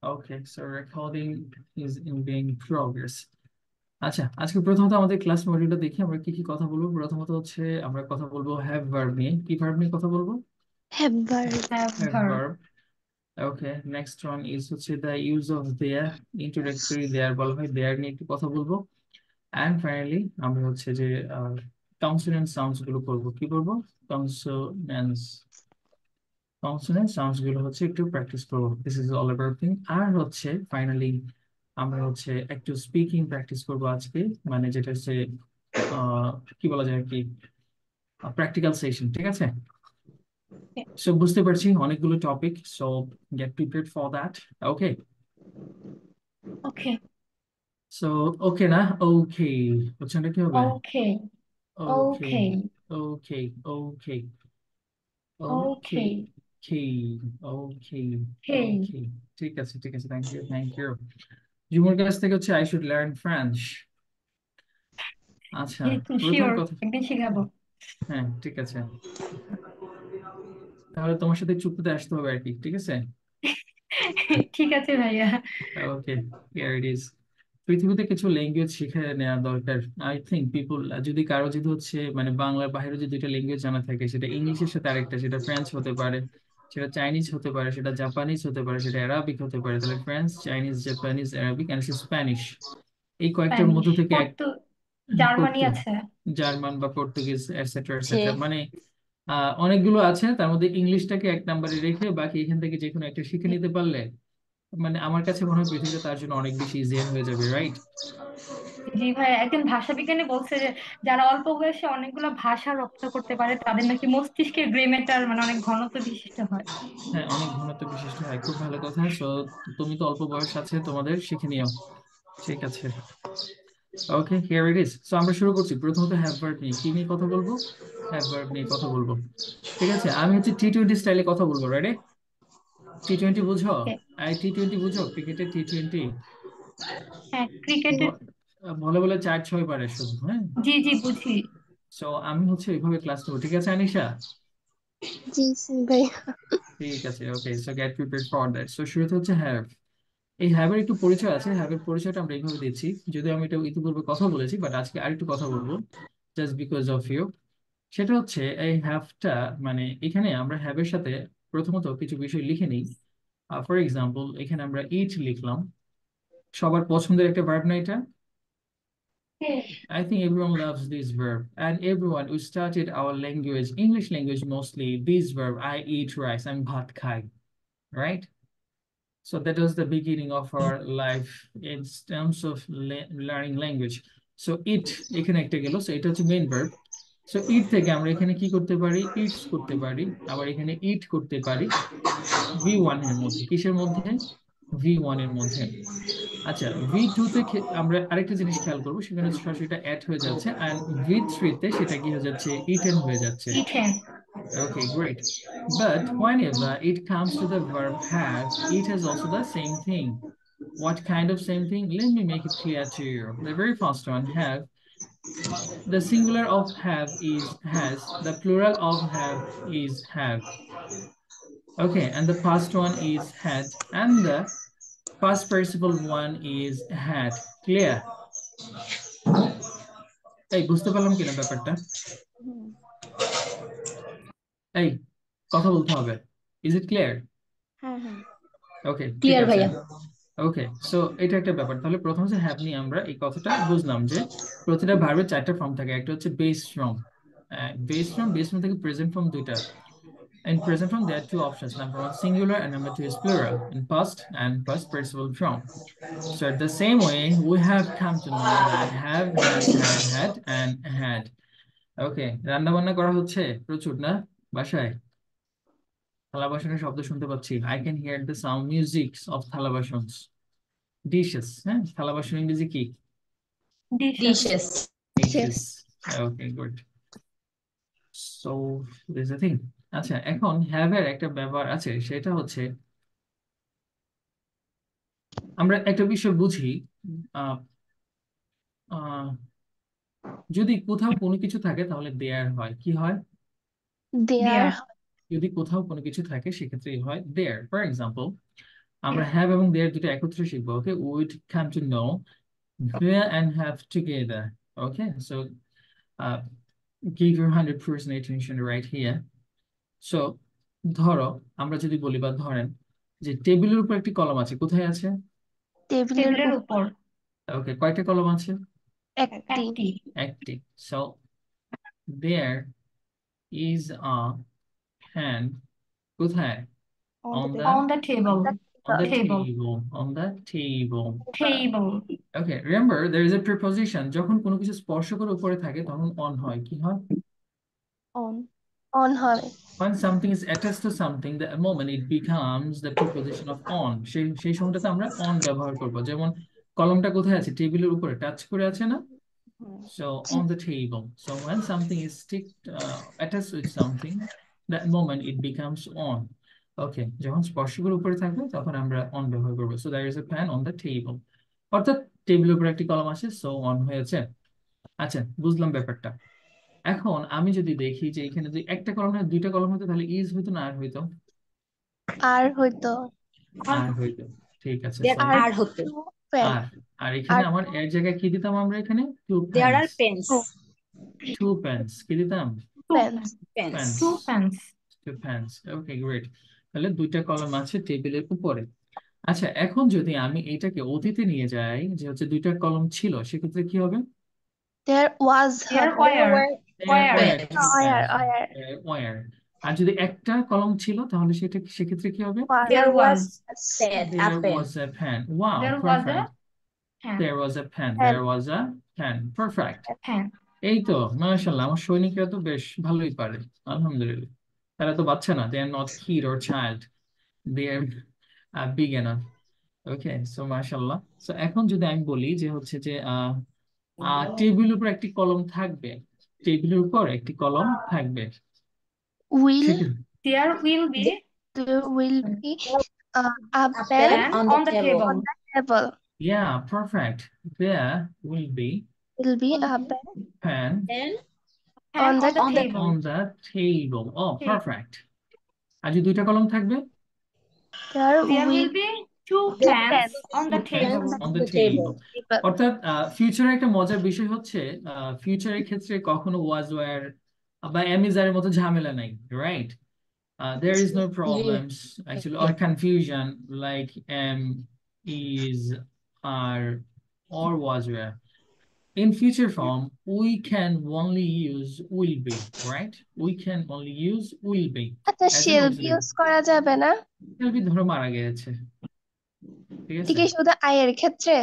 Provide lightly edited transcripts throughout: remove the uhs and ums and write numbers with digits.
Okay, so recording is in being progress. আচ্ছা, আজকে প্রথমত আমাদের ক্লাস মডিউলটা দেখি আমরা কি কি কথা বলবো। প্রথমত হচ্ছে আমরা কথা বলবো হ্যাভ ভার্ব নিয়ে। কি ভার্ব নিয়ে কথা বলবো? Have verb. Have have verb. Verb. Okay, next one is হচ্ছে the use of there. Introductory there বলা হয়, দেয়ার নিয়ে একটু কথা বলবো। অ্যান্ড ফাইনালি আমরা হচ্ছে যে কনসোনেন্ট সাউন্ডস গুলো করবো। কি করবো? কনসোনেন্স কনসোনেন্ট সাউন্ডস গুলো হচ্ছে একটু প্র্যাকটিস করবো। This is all about thing. আর হচ্ছে ফাইনালি আমরা হচ্ছে একটু স্পিকিং প্র্যাকটিস করবো আজকে, মানে যেটা হচ্ছে আহ, কি বলা যায় আর কি, প্র্যাকটিক্যাল সেশন। ঠিক আছে? Yeah. সো বুঝতে পারছি অনেকগুলো topic, so get prepared for that. Okay, Okay. So okay না ওকে বুঝছেন কি হবে? Okay. ওকে, Okay. ওকে, ওকে, ওকে, Okay. ওকে, ওকে, Okay. ওকে। ঠিক আছে, ঠিক আছে, থ্যাংক ইউ, থ্যাংক ইউ। জুমোর কাছ থেকে হচ্ছে আই শুড লার্ন ফ্রেঞ্চ। আচ্ছা, প্রথম শিওর কথা, একদিন শিখাবো। হ্যাঁ ঠিক আছে, তাহলে তোমার সাথে চুক্তিতে আসতে হবে আর কি। ঠিক আছে? ঠিক আছে ভাইয়া। ওকে, হিয়ার ইট ইজ। পৃথিবীতে কিছু ল্যাঙ্গুয়েজ শিখে নেওয়া দরকার। আই থিঙ্ক পিপুল, যদি কারো যদি হচ্ছে মানে বাংলার বাইরে যদি দুইটা ল্যাঙ্গুয়েজ জানা থাকে, সেটা ইংলিশের সাথে আরেকটা, সেটা ফ্রেঞ্চ হতে পারে, সেটা চাইনিজ হতে পারে, সেটা জাপানিজ হতে পারে, সেটা অ্যারাবিক হতে পারে। তাহলে French, Chinese, Japanese, Arabic and Spanish, এই কয়েকটার স্প্যানিশ, মধ্য থেকে এক জার্মানি পর্তু আছে। জার্মান বা পর্তুগিজ এটসেট্রা জি। এটসেট্রা, মানে অনেকগুলো আছে। তার মধ্যে ইংলিশটাকে এক নম্বরে রেখে বাকি এখান থেকে যে কোনো একটা শিখে নিতে পারলে, মানে আমার কাছে মনে হয় পৃথিবীটা তার জন্য অনেক বেশি ইজিয়ার হয়ে যাবে, রাইট? জি ভাইয়া, একজন ভাষাবিজ্ঞানী বলছে যে যারা অল্প বয়সে অনেকগুলো ভাষা রপ্ত করতে পারে তাদের নাকি মস্তিষ্কের গ্রেমেটার মানে অনেক ঘনত্ব বিশিষ্ট হয়। হ্যাঁ, অনেক ঘনত্ব বিশিষ্ট হয়, খুব ভালো কথা। সো তুমি তো অল্প বয়স আছে, তোমাদের শিখে নিও। ঠিক আছে, okay, here it is. So আমরা শুরু করছি। প্রথমত হ্যাভ ভার্ব নিয়ে। কি নিয়ে কথা বলবো? হ্যাভ ভার্ব নিয়ে কথা বলবো। ঠিক আছে, আমি হচ্ছে T20 স্টাইলে কথা বলবো। রেডি? T20 বুঝো? ওকে। T20 বুঝো? ক্রিকেটের T20 হ্যাঁ, ক্রিকেটের। বলে বলে 4-6 পারে শুধু, হ্যাঁ। জি জি বুঝি। সো আমি হচ্ছে এইভাবে ক্লাস নেবো। ঠিক আছে আনিশা? জি ভাই। ঠিক আছে, okay, so get prepared for that. So শুরুতে হচ্ছে হ্যাভ। এই হ্যাভের একটু পরিচয় আছে। হ্যাভের পরিচয়টা আমরা এইভাবে দিচ্ছি, যদিও আমি এটা ইতিপূর্বে কথা বলেছি, বাট আজকে আরেকটু কথা বলবো জাস্ট বিকজ অফ ইউ। সেটা হচ্ছে এই হ্যাভটা, মানে এখানে আমরা হ্যাভের সাথে প্রথমত কিছু বিষয় লিখে নিই। ফর এক্সাম্পল, এখানে আমরা ইট লিখলাম। সবার পছন্দের একটা ভার্ব না এটা? I think everyone loves this verb, and everyone who started our language, English language mostly, this verb, I eat rice, I'm bhat khai, right? So that was the beginning of our life in terms of learning language. So it এখানে একটা গেল, so এটা হচ্ছে main verb. So it থেকে আমরা এখানে কি করতে পারি? ইটস করতে পারি, আবার এখানে ইট করতে পারি V1 এর মধ্যে। কিসের মধ্যে? V1 এর মধ্যে। আচ্ছা, V2 তে আমরা আরেকটা জিনিস খেয়াল করবো, সেখানে সরাসরি এটা অ্যাড হয়ে যাচ্ছে, and V3 তে সেটা কি হয়ে যাচ্ছে? ইটেন হয়ে যাচ্ছে। Ethane. Okay, great. But whenever it comes to the verb have, it has also the same thing. What kind of same thing? Let me make it clear to you. The very first one, have, the singular of have is has, the plural of have is have. Okay, and the past one is had, and the past participle one is had. Clear? এই বুঝতে পারলাম কিনা ব্যাপারটা? এই কথা বলতে হবে। Is it clear? হ্যাঁ হ্যাঁ। ওকে, ঠিক ক্লিয়ার আছে। ভাইয়া। ওকে, সো এটা একটা ব্যাপার। তাহলে প্রথম হচ্ছে হ্যাভ নিয়ে আমরা এই কথাটা বুঝলাম যে প্রতিটা ভার্বের চারটা ফর্ম থাকে। একটা হচ্ছে বেস ফর্ম। বেস ফর্ম থেকে প্রেজেন্ট ফর্ম দুইটা। In present form, there are two options. Number one, singular, and number two is plural. In past and past participle form. So at the same way, we have come to know that have, has, had, had, and had. Okay, রান্না বান্না করা হচ্ছে প্রচুর না বাসায়? থালা বাসনের শব্দ শুনতে পাচ্ছি। I can hear the sound musics of থালা বাসনস। Dishes, হ্যাঁ, থালা বাসন ইংরেজি কি? Dishes. Dishes. Dishes. Okay, good. So there's a thing. আচ্ছা, এখন have এর একটা ব্যবহার আছে, সেটা হচ্ছে আমরা একটা বিষয় বুঝি। আহ আহ, যদি কোথাও কোনো কিছু থাকে তাহলে দেয়ার হয়। কি হয়? দেয়ার। দেয়ার। যদি কোথাও কোনো কিছু থাকে সেক্ষেত্রে হয় দেয়ার। ফর এক্সাম্পল, আমরা Yes. হ্যাভ এবং দেয়ার দুটো একত্রে শিখবো, okay? We'd come to know there and have together, okay? So uh, give your 100% attention right here. So ধরো আমরা যদি বলি বা ধরেন যে টেবিলের উপর একটি কলম আছে, কোথায় আছে? টেবিলের টেবিলের উপর উপর ওকে, কয়টা কলম আছে? একটি একটি একটি। So there is a pen, কোথায়? on On the the on the table. on the Table. table, on the table. Table. Okay, remember there is a preposition, যখন কোনো কিছু স্পর্শ করে উপরে থাকে তখন on হয়, কি হয়? on on হয় When something is attached to something, the moment it becomes the preposition of on, সেই সময়টাতে আমরা on ব্যবহার করব। যেমন কলমটা কোথায় আছে? টেবিলের উপরে টাচ করে আছে না? So G on the table. So when something is attached with something, that moment it becomes on. Okay, যখন স্পর্শ করে উপরে থাকবে তখন আমরা on ব্যবহার করব। So there is a pen on the table. অর্থাৎ টেবিলের উপরে একটি কলম আছে, so on হয়েছে। আচ্ছা, বুঝলাম ব্যাপারটা। এখন আমি যদি দেখি যে এখানে যদি একটা কলম না দুইটা কলম হতো, তাহলে ইজ হইতো না আর হইতো? আর হয়তো আর আর হইতো। ঠিক আছে, There সো আর are হতো। টু পেন আর আর এখানে আর আমার এর জায়গায় কি দিতাম আমরা? এখানে two There pens. are pens. Two pens কি দিতাম? two pens Pens. Pens. two pens. Two pens. Okay, great. তাহলে দুইটা কলম আছে টেবিলের উপরে। আচ্ছা, এখন যদি আমি এটাকে অতীতে নিয়ে যাই, যে হচ্ছে দুইটা কলম ছিল, সেক্ষেত্রে কি হবে? there was There a There were were There were pens. two where pens. where There were। আর যদি একটা কলম ছিল তাহলে সেক্ষেত্রে কি হবে? was There was was pen, a There pen. was a pen. Wow, there was a perfect. pen. There was a pen. and There was a pen. Perfect. Pen. এই তো, মাশাআল্লাহ, আমার সৈনিকরা তো বেশ ভালোই পারে, আলহামদুলিল্লাহ। তারা তো বাচ্চা না, they are not kid or child, they are big enough. Okay, so মাশাআল্লাহ। So এখন যদি আমি বলি যে হচ্ছে যে টেবিলের উপর একটি কলম থাকবে, টেবিলের উপর একটি কলম থাকবে, will ঠিক আছে? There will be there will be a A pen pen pen on on the the table. on table. the table Yeah, perfect. There will be will be a pen pen Pen Pen on the on the table. on the table. Oh, Okay. perfect. আর যদি দুইটা কলম থাকবে? there There will will be two There pens pens on Two the pens table. on on the the table. table. people অর্থাৎ ফিউচারে একটা মজার বিষয় হচ্ছে, ফিউচারের ক্ষেত্রে কখনো ওয়াজ ওয়্যার বা এম ইজ আর এর মতো ঝামেলা নাই, right? There is no problems actually or confusion like am, is, are, or was were. In future form, we can only use will be, right? We can only use will be আচ্ছা as an shall be auxiliary. Use করা যাবে না Shall be ধরো মারা গেছে, ঠিক ঠিক আছে? আছে শুধু I এর ক্ষেত্রে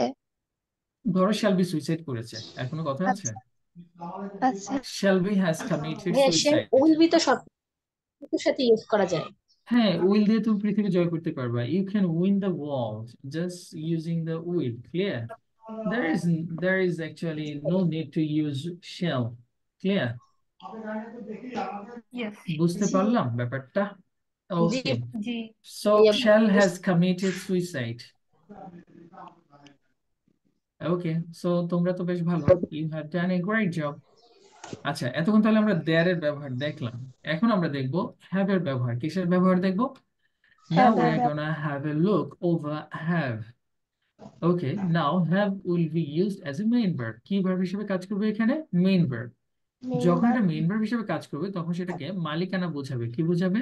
ধরো shall be সুইসাইড করেছে, আর কোনো কথা আছে? আচ্ছা আচ্ছা Shall be has committed হ্যাঁ, সে suicide. will be তো সব কিছুর সাথে ইউজ করা যায়। হ্যাঁ, উইল দিয়ে তুমি পৃথিবী জয় করতে পারবা। You can win the world just using the will. Clear? There is actually no need to use shall. Clear? Yes. বুঝতে জি পারলাম ব্যাপারটা? জি Okay. G. So ভাইয়া, shall has committed suicide. Okay. So তোমরা তো বেশ ভালো। You have done a great job. আচ্ছা, এতক্ষণ তাহলে আমরা there এর ব্যবহার দেখলাম। এখন আমরা দেখব have এর ব্যবহার। কিসের ব্যবহার দেখব? Now have we're gonna have a look over have. Okay, now have will be used as a main verb. কি verb হিসেবে কাজ করবে এখানে? Main verb. যখন member এটা main verb হিসেবে কাজ করবে তখন সেটাকে মালিকানা বোঝাবে। কি বোঝাবে?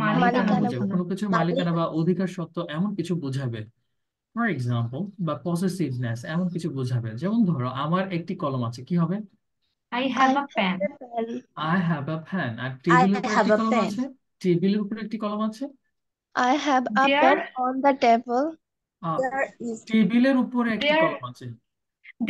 মালিকানা মালিকানা মালিকানা বোঝাবে, বোঝাবে। কোনো কিছু মালিকানা বা অধিকার সত্ত্ব এমন কিছু বোঝাবে। ফর এক্সাম্পল, বা পসেসিভনেস এমন কিছু বোঝাবে। যেমন ধরো আমার একটি কলম আছে, কি হবে? I I have a have pen. a pen I have a pen। R I টেবিলের উপর have একটি a কলম pen. আছে, টেবিলের উপর একটি কলম আছে। I have a pen There on the table ah, There is টেবিলের উপরে একটি there কলম আছে।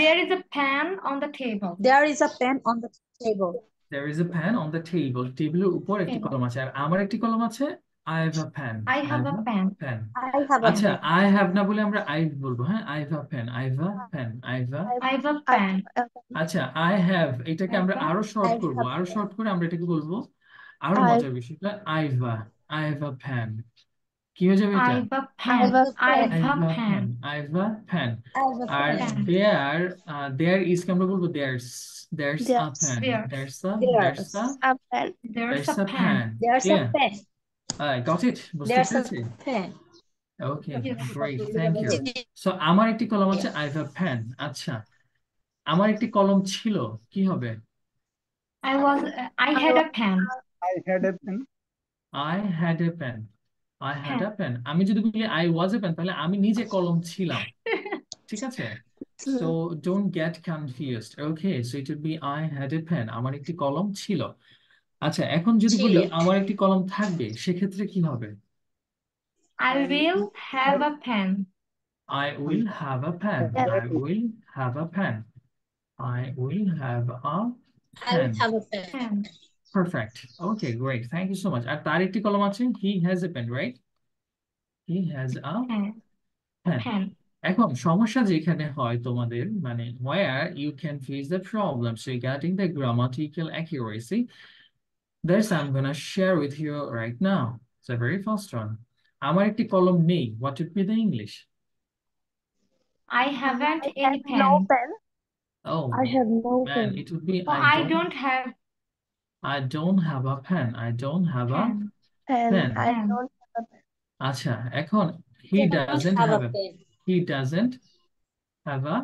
there is a pen on the table. there is a pen on the table. There is a pen on the table. টেবিলের উপর একটি Table. কলম আছে। আর আমার একটি কলম আছে, I have a pen। I I have have a a pen. pen। I have a আচ্ছা, pen. I have না বলে আমরা I বলবো, হ্যাঁ? I have a pen, I have a pen, I have a I have a I pen. have a pen আচ্ছা, I have এটাকে I আমরা have a আরো শর্ট I করব, have আরো শর্ট করে আমরা এটাকে বলবো, আরো I মজার বিষয়টা I have a pen। কি হয়ে যাবে I এটা? have a I pen. have a I pen. I have have a a pen, pen. I have a pen। I have a R pen. Pen. there is কে আমরা বলবো there's a there's pen, There's there's There's a pen there's a a pen. pen। there's a Clear? pen. got it? বুঝতে There's a পেরেছি? pen. Okay, Yes. Great, thank you. জি so আমার একটি কলম আছে, I have pen. আচ্ছা, আমার একটি কলম ছিল, কি হবে? I had a pen. I had a pen. I had a pen. I had হ্যাঁ। আ পেন, আমি যদি বলি আই ওয়াজ এ পেন, তাহলে আমি নিজে কলম ছিলাম, ঠিক আছে? So don't get confused, okay? So it would be I had a pen, আমার একটি কলম ছিল। আচ্ছা, এখন যদি ছিল বলি আমার একটি কলম থাকবে, সেক্ষেত্রে কি হবে? I will have a pen. I will have a pen. I will have a pen. I will have a I will pen. have a pen. Pen. Perfect. Okay, great. Thank you so much. আর তার একটি কলম আছে, he has a pen, right? He has a হ্যাঁ, pen. pen. এখন সমস্যা যেখানে হয় তোমাদের, মানে where you can face the problems regarding the grammatical accuracy, that's I'm gonna share with you right now. It's the very first one. আমার একটি কলম নেই. What would be the English? I haven't I any have no pen. pen. Oh, I have no man, pen. it would be Oh, I don't have I don't have a pen. I don't have a pen. Pen. pen. I Pen. don't have a pen. আচ্ছা, এখন he Don't doesn't have have a a pen. he doesn't have a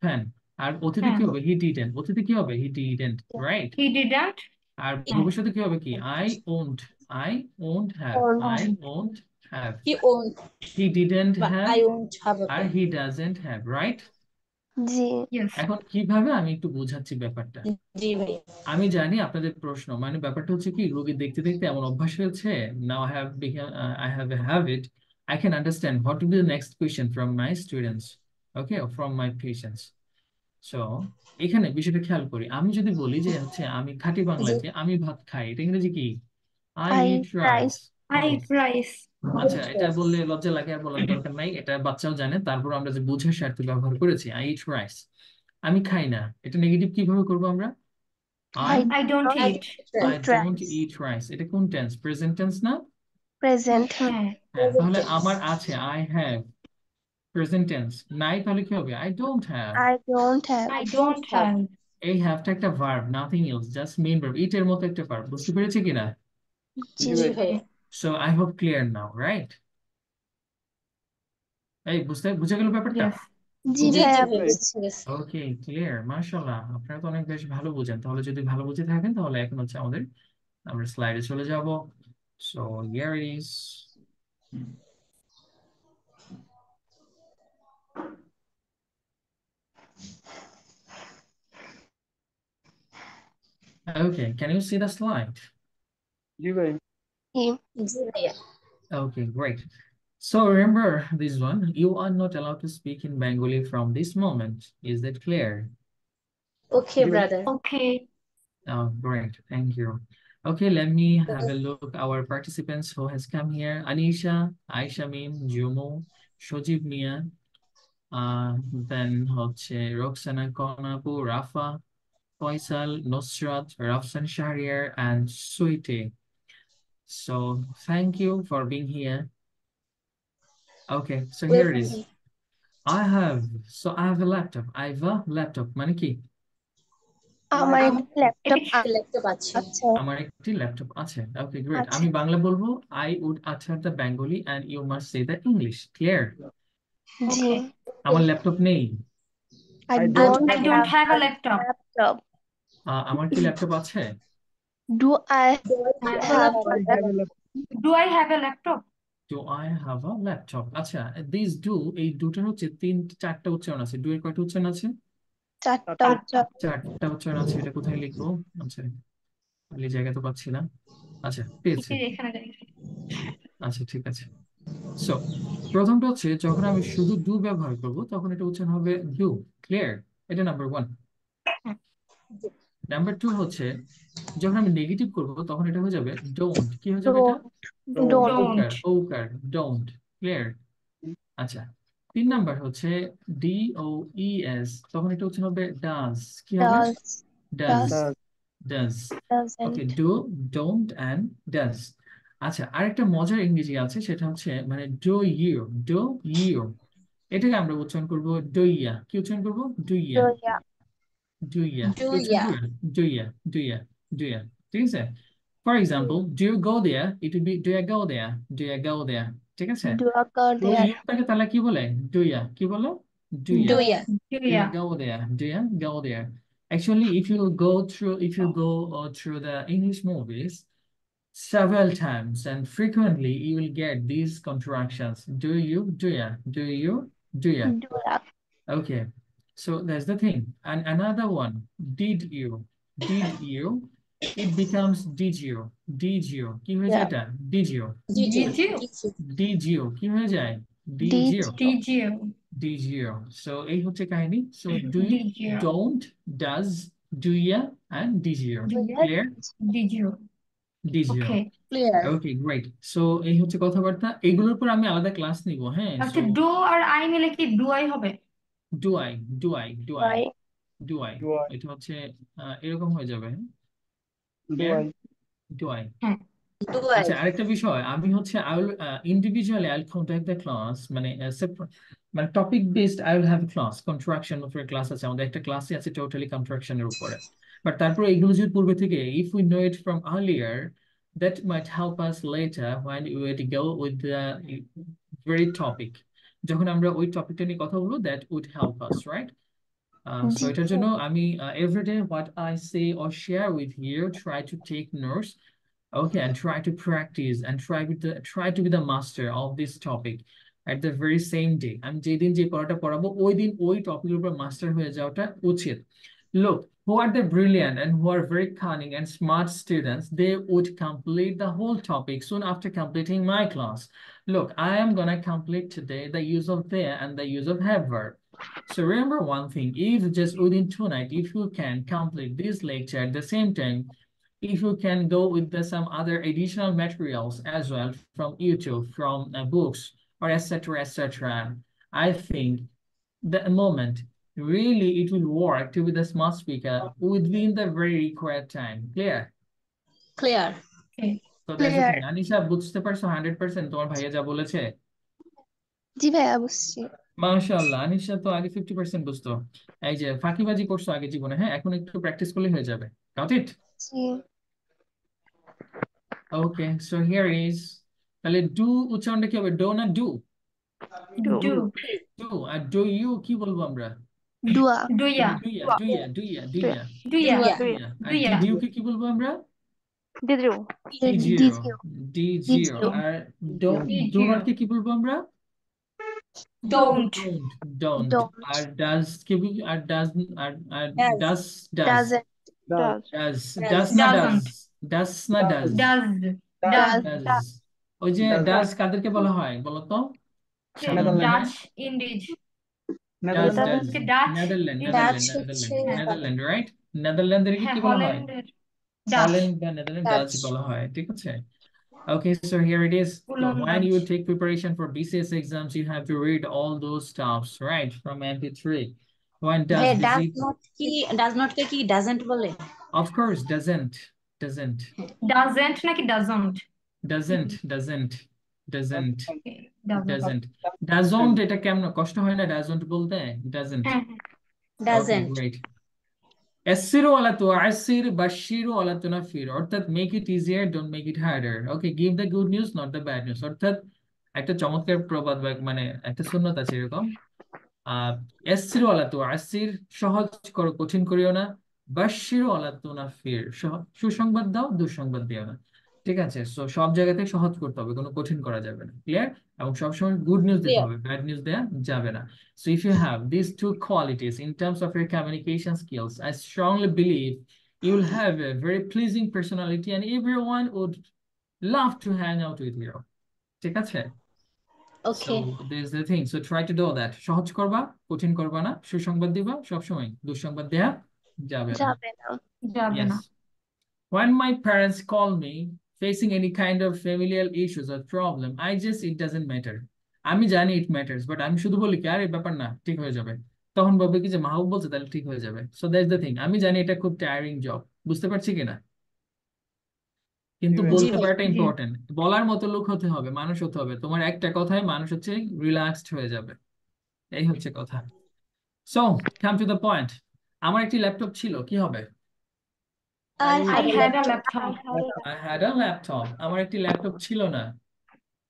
pen. আর অতীতে কি Pen. হবে? He didn't. অতীতে কি হবে? He didn't, right? He didn't. R Yeah. ভবিষ্যতে কি হবে? কি I won't have. Won't. I won't have. He won't, He didn't but have I won't have a R pen. he doesn't have, right? G Yes. এখন কিভাবে আমি একটু বোঝাচ্ছি ব্যাপারটা। জি ভাই আমি জানি আপনাদের প্রশ্ন, মানে ব্যাপারটা হচ্ছে কি, রোগী দেখতে দেখতে এমন অভ্যাস হয়েছে, now I have I have a habit, I can understand what will be the next question from my students, okay, or from my patients. So এখানে বিষয়টা খেয়াল করি, আমি যদি বলি যে হচ্ছে আমি খাঁটি জি বাংলাতে আমি ভাত খাই, এটা ইংরেজি কি? I I eat eat rice. rice. I eat rice. আচ্ছা, এটা বললে লজ্জা লাগে, আর বলার দরকার নাই, এটা বাচ্চাও জানে, তারপর আমরা যে বুঝার স্বার্থে ব্যবহার করেছি, I eat rice। আমি খাই না, এটা নেগেটিভ কিভাবে করবো আমরা? I I don't I eat. don't I eat don't rice. eat rice, এটা কোন টেন্স? প্রেজেন্ট টেন্স না? Present. হ্যাঁ, হ্যাঁ, তাহলে tense. আমার আছে I have, প্রেজেন্ট টেন্স। নাই, তাহলে কি হবে? I don't have। I don't have. I don't have. এই হ্যাভটা একটা ভার্ব, nothing else, just main verb, it এর মতো একটা ভার্ব। বুঝতে পেরেছি কিনা? জি জি ভাইয়া so I hope clear now, right? এই বুঝে গেল ব্যাপারটা? Yes. জি জি ভাইয়া ভাই বুঝছি। বুঝে গেছি ওকে, ক্লিয়ার, মাশাআল্লাহ, আপনারা তো অনেক বেশ ভালো বুঝেন। তাহলে যদি ভালো বুঝে থাকেন, তাহলে এখন হচ্ছে আমরা স্লাইডে চলে যাব। So here it is. Okay, can you see the slide? জি ভাই জি জি ভাইয়া Okay, great. So remember this one, you are not allowed to speak in Bengali from this moment. Is that clear? Okay brother Okay. Oh, great, thank you. Okay, let me have a look our participants who has come here. Anisha, Aisha Mim, Jumo, Shojib Mia, then হচ্ছে Roxana Konapu, Rafa, Faisal, Nusrat, Rafsan Shahriar, and Suite. So thank you for being here. Okay, so here it is. I have a laptop. I have a laptop. মানে কি? আমার আমার একটা laptop laptop আছে আছে আমার একটি ল্যাপটপ আছে। Okay, great. আছে আমি বাংলা বলবো, I would utter the Bengali and you must say the English. Clear? G Okay. আমার ল্যাপটপ নেই। I I don't I don't have a have laptop. laptop. আমার কি ল্যাপটপ আছে? Do I have I a have a laptop. Do I have a laptop? Do I have a laptop? আচ্ছা, these do, এই দুটার হচ্ছে চারটা উচ্চারণ আছে। Do এর কয়টা উচ্চারণ আছে? চারটা উচ্চারণ? চারটা উচ্চারণ আছে। এটা কোথায় লিখবো? আচ্ছা, খালি জায়গা তো পাচ্ছি না। আচ্ছা, পেয়েছি। এই যে এখানে যাই। আচ্ছা, ঠিক আছে। সো প্রথমটা হচ্ছে, যখন আমি শুধু ডু ব্যবহার করব, তখন এটা উচ্চারণ হবে ডু। ক্লিয়ার? এটা নাম্বার 1। নাম্বার 2 হচ্ছে, যখন আমি নেগেটিভ করব, তখন এটা হয়ে যাবে ডোন্ট। কি হয়ে যাবে এটা? Don't. ওকার, Don't. ওকার, ডোন্ট। ক্লিয়ার? আচ্ছা, 3 নাম্বার হচ্ছে ডি ও ই এস, তখন এটা উচ্চারণ হবে ডাজ। কি হবে? Does. Does, Does. Does. Okay, Doesn't. Do, don't and does. আচ্ছা, আরেকটা মজার ইংরেজি আছে, সেটা হচ্ছে মানে ডু ইউ, এটাকে আমরা উচ্চারণ করব ডইয়া। কি উচ্চারণ করব? ডইয়া, Do ya. ডইয়া। ডু কি উচ্চারণ ইয়া করবেন? ডইয়া, ডইয়া, ডইয়া। ঠিক আছে? For example, do you go there? It would be do you go there? Do you go there? ঠিক আছে? Do occur do there. ইউটাকে তাহলে কি বলে? ডুইয়া। কি বলো? ডুইয়া। Do ya? Do you জুয়া go there? Do you go there? Actually, if you go through the English movies several times and frequently, you will get these contractions. Do you? Do ya? Do you? Do ya? Do occur. Okay. So that's the thing. And another one, did you? Did you? It becomes did you? Did you? কি হয়ে যায় Yeah. এটা? Did you? Did you? ডিজিউ Did you? Did you? কি হয়ে যায়? Did Did you? you? ডিজিউ Did you? So এই হচ্ছে কাহিনী। So do you, ডিজিউ don't, does, do ya, and did you? ডিজিউ Clear? ডিজিউ Did you? Okay Clear. Okay, great. So এই হচ্ছে কথাবার্তা। এগুলোর উপর আমি আলাদা ক্লাস নিব, হ্যাঁ? So আচ্ছা ডু আর আই মিলে কি ডু আই হবে? do I, do I, do I, Why? do I, Do I? এটা হচ্ছে এরকম হয়ে যাবে, হ্যাঁ? Do Clear? I? Do I? হ্যাঁ Do আচ্ছা, I? আরেকটা বিষয়, আমি হচ্ছে I will individually I'll contact the class, মানে মানে topic based I will have a class contraction উপরে ক্লাস আছে, আমাদের একটা ক্লাসই আছে টোটালি contraction এর উপরে। বাট তারপরে এগুলো যদি পূর্বে থেকে if we know it from earlier, that might help us later when we were to go with the very topic, যখন আমরা ওই টপিকটা নিয়ে কথা বলবো, that would help us, right? So Did এটার you? জন্য আমি every day what I say or share with you, try to take notes. Okay, and try to practice and try to be the master of this topic at the very same day. আমি যেদিন যে পড়াটা পড়াবো ওই দিন ওই টপিকের উপর মাস্টার হয়ে যাওয়াটা উচিত। Look, who are the brilliant and who are very cunning and smart students, they would complete the whole topic soon after completing my class. Look, I am gonna complete today the use of there and the use of have verb. So remember one thing, if just within 2 nights, if you can complete this lecture at the same time, if you can go with some other additional materials as well from YouTube, from books, or etc., I think the moment really it will work to be the smart speaker within the very required time. Clear? Clear. Okay So that's the Clear. thing. Anisha, বুঝতে পারছো 100% তোমার ভাইয়া যা বলেছে? জি ভাইয়া বুঝছি। মাশাআল্লাহ, আনিশা তো আগে 50% বুঝতো। এই যে ফাঁকিবাজি করছো আগে জীবনে, হ্যাঁ, এখন একটু প্র্যাকটিস করলে হয়ে যাবে। Got it? জি। Okay, so here it is. তাহলে ডু উচ্চারণটা কি হবে? ডো না ডু? Do do. আর ডু ইউ কি বলবো আমরা? Dua. Do ya do ya, Dua. Do ya, do ya, do ya, do ya Do ya? Do ya. আর ডুইয়া ডিড ইউ কে কি বলবো আমরা? Did you? Did Did you, you? Did Did you. you? আর ডো ডো ডিজিউ নট কে কি বলবো আমরা? Don't don't, don't. Don't. আর ডাজ কে আর ডাজ, আর Does. Does, does, Doesn't. Does. Does, Does. Does না ডাজ, ডাজন্ট ডাজ না does, Does. Does Does. Does does. ওই যে Does. ডাজ কাদেরকে বলা হয় বলো তো? সাধারণত, ডাচ হ্যাঁ? Indies Dutch, Netherlands. Dutch, Dutch Netherland, Indies Dutch Netherland, হচ্ছে নেদারল্যান্ড, নেদারল্যান্ড, রাইট? নেদারল্যান্ডেরকে হ্যাঁ কি বলা হয়? হল্যান্ডের ডাচ হল্যান্ড বা নেদারল্যান্ড, ডাচ Dutch. বলা হয়, ঠিক আছে? Okay, so here it is. So woollen when Dutch you take preparation for BCS exams, you have to read all those stuffs, right? From MP3. When does ভাইয়া visit, does not কে কি doesn't বলে? of course, doesn't, doesn't, doesn't নাকি doesn't doesn't, doesn't, doesn't, doesn't doesn't, doesn't, এটা কেমন কষ্ট হয় না doesn't বলতে? Doesn't. হ্যাঁ Okay, Doesn't. great. Yassiru wala tu'assir, bashiru wala tunafir. অর্থাৎ make it easier, don't make it harder. Okay, give the good news, not the bad news. অর্থাৎ একটা চমৎকার প্রবাদ বা মানে একটা সুন্নত আছে এরকম, ইয়াসসিরু ওয়ালা তু'আসসির, সহজ করো কঠিন করিও না, বাশশিরু ওয়ালা তুনাফির, সুসংবাদ দাও দুঃসংবাদ দিও না। ঠিক আছে? সো সব জায়গাতে সহজ করতে হবে, কোনো কঠিন করা যাবে না। ক্লিয়ার? এবং সবসময় গুড নিউজ দিতে Clear. হবে, ব্যাড নিউজ দেওয়া যাবে না। So if you have these two qualities in terms of your communication skills, I strongly believe you will have a very pleasing personality and everyone would love to hang out with you. ঠিক আছে? So Okay. there's the thing. So try to do that. সহজ করবা, কঠিন করবা না, সুসংবাদ দিবা সবসময়, দুঃসংবাদ দেয়া যাবে না। যাবে না। যাবে Yes. না When my parents call me facing any kind of familial issues or problem, it doesn't matter. আমি জানি it matters, but আমি শুধু বলি কি আরে ব্যাপার না, ঠিক হয়ে যাবে। তখন ভাববে কি যে মাহবুব বলছে তাহলে ঠিক হয়ে যাবে। So that's the thing. আমি জানি এটা খুব টায়ারিং জব, বুঝতে পারছি কিনা? কিন্তু জি ভাই। বলতে ভাই। পারাটা জি ইম্পর্টেন্ট, বলার মতো লোক হতে হবে, মানুষ হতে হবে। তোমার একটা কথায় মানুষ হচ্ছে রিল্যাক্সড হয়ে যাবে, এই হচ্ছে কথা। So come to the point. আমার একটি ল্যাপটপ ছিল, কি হবে? I I had a had a laptop. Laptop I had a laptop. আমার একটি ল্যাপটপ ছিল না।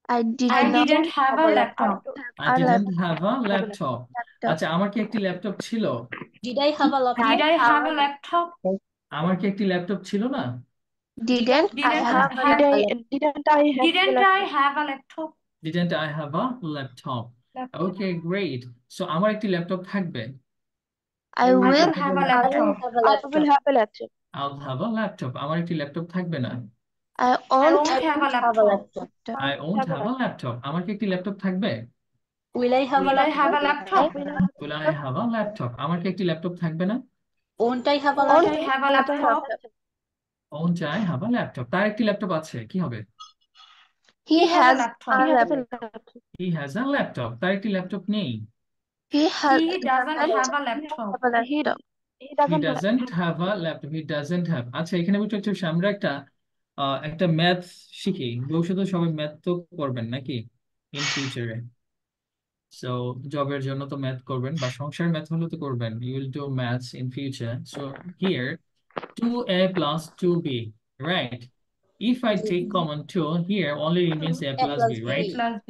I did I not didn't have a laptop. I have a didn't have a laptop. laptop. আচ্ছা, আমার কি একটি ল্যাপটপ ছিল? Did I have a Did laptop? I have a laptop? আমার কি একটি ল্যাপটপ ছিল না? Didn't I Didn't have I a have Didn't I have a Didn't I laptop? have a laptop? Didn't I have a laptop? Laptop. Okay, great. So আমার একটি laptop থাকবে। I I will will have a I will laptop. have a I laptop. will have a laptop. I'll have a laptop. আমার একটি laptop থাকবে না। I I won't won't I have a won't have a laptop. laptop. I won't have a laptop. আমার কি একটি laptop থাকবে? Will I have a Will I have a laptop? laptop? Will I have a laptop? আমার কি একটি laptop থাকবে না? Won't I have a Won't I laptop? have a laptop? Won't I have a laptop? তার একটি laptop আছে, কি হবে? He He has a has laptop. a laptop. He has a laptop. তার একটি ল্যাপটপ নেই। He He doesn't have a laptop. He doesn't have a laptop. He doesn't have. আচ্ছা, এখানে একটু আমরা একটা ম্যাথ শিখি। ভবিষ্যতে সবাই ম্যাথ তো করবেন নাকি ইন ফিউচারে? সো জবের জন্য তো ম্যাথ করবেন, বা সংসার ম্যাথ হলে তো করবেন। You will do maths in future. So here 2a plus 2b, right? If I take common 2, here only remains a A plus b, plus A right? B. plus B.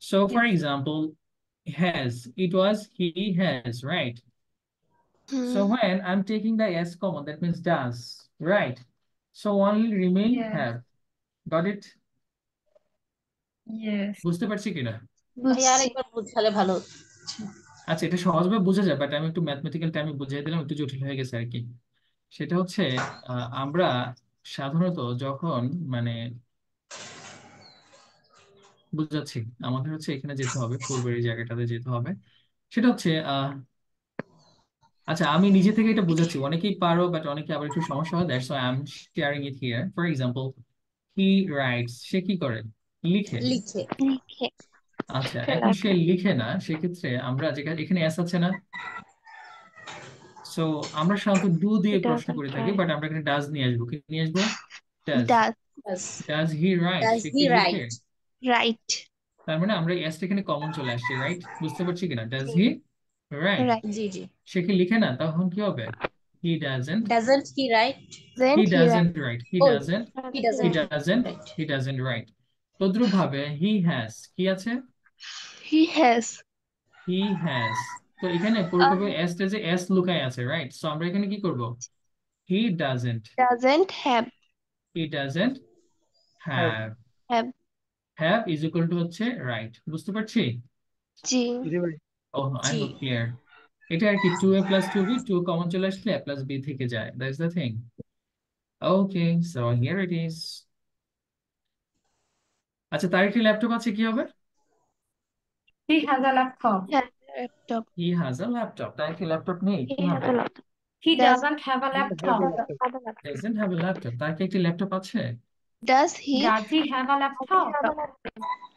So for Yes. example, has, it was he has, right? So when I'm taking the s common, that means does, right? So only remain Yes. have. Got it? Yes. বুঝতে পারছি কিনা? ভাইয়া আরেকবার বুঝালে ভালো হতো। আচ্ছা, এটা সহজভাবে বোঝা যায়, বাট আমি একটু ম্যাথমেটিক্যাল টাইমে বুঝিয়ে দিলাম, একটু জটিল হয়ে গেছে আর কি। সেটা হচ্ছে আমরা সাধারণত যখন মানে বুঝাচ্ছি, আমাদের হচ্ছে এখানে যেতে হবে, পূর্বের এই জায়গাটাতে যেতে হবে। সেটা হচ্ছে আচ্ছা, আমি নিজে থেকে এটা বুঝাচ্ছি, অনেকেই পারো বাট অনেকে আবার একটু সমস্যা হয়, that's why I am sharing it here. For example, he writes, সে কি করে? লিখে। লিখে। আচ্ছা, এখন সে লিখে না, সেক্ষেত্রে আমরা যেখানে এখানে এস আছে না, সো আমরা সাধারণত ডু দিয়ে প্রশ্ন করে থাকি, বাট আমরা এখানে ডাজ নিয়ে আসবো। কি নিয়ে আসবো? Does. Does does he write, does say he কি লিখে? write? right. তার মানে আমরা এসটা এখানে কমন চলে আসছে, রাইট? বুঝতে পারছি কিনা? Does he write, Right. জি জি। সে কি লিখে না, তখন কি হবে? He doesn't. Doesn't he write? He Then he doesn't write. He Oh, doesn't. he He doesn't doesn't. write. He doesn't write. তদ্রুপ ভাবে he has, কি আছে? he has He has. তো এখানে পরিকল্পনা s টা যে s লুকায় আছে, রাইট? সো আমরা এখানে কি করব? He doesn't. doesn't have He doesn't have. have Have is equal to হচ্ছে right. বুঝতে পারছি? G. জি ভাই। Oh, I G. hope clear. এটা আর কি 2a plus 2b, 2 কমন চলে আসলে a plus b থেকে যায়। That's the thing. Okay, so here it is. আচ্ছা, তার একটি ল্যাপটপ আছে, কি হবে? He has a laptop. He has a laptop. He has a laptop. তার একটি ল্যাপটপ নেই, He কি has হবে? a laptop. He Does doesn't have a laptop. Doesn't have a laptop. তার কি একটি ল্যাপটপ আছে? Does he Does he have a laptop?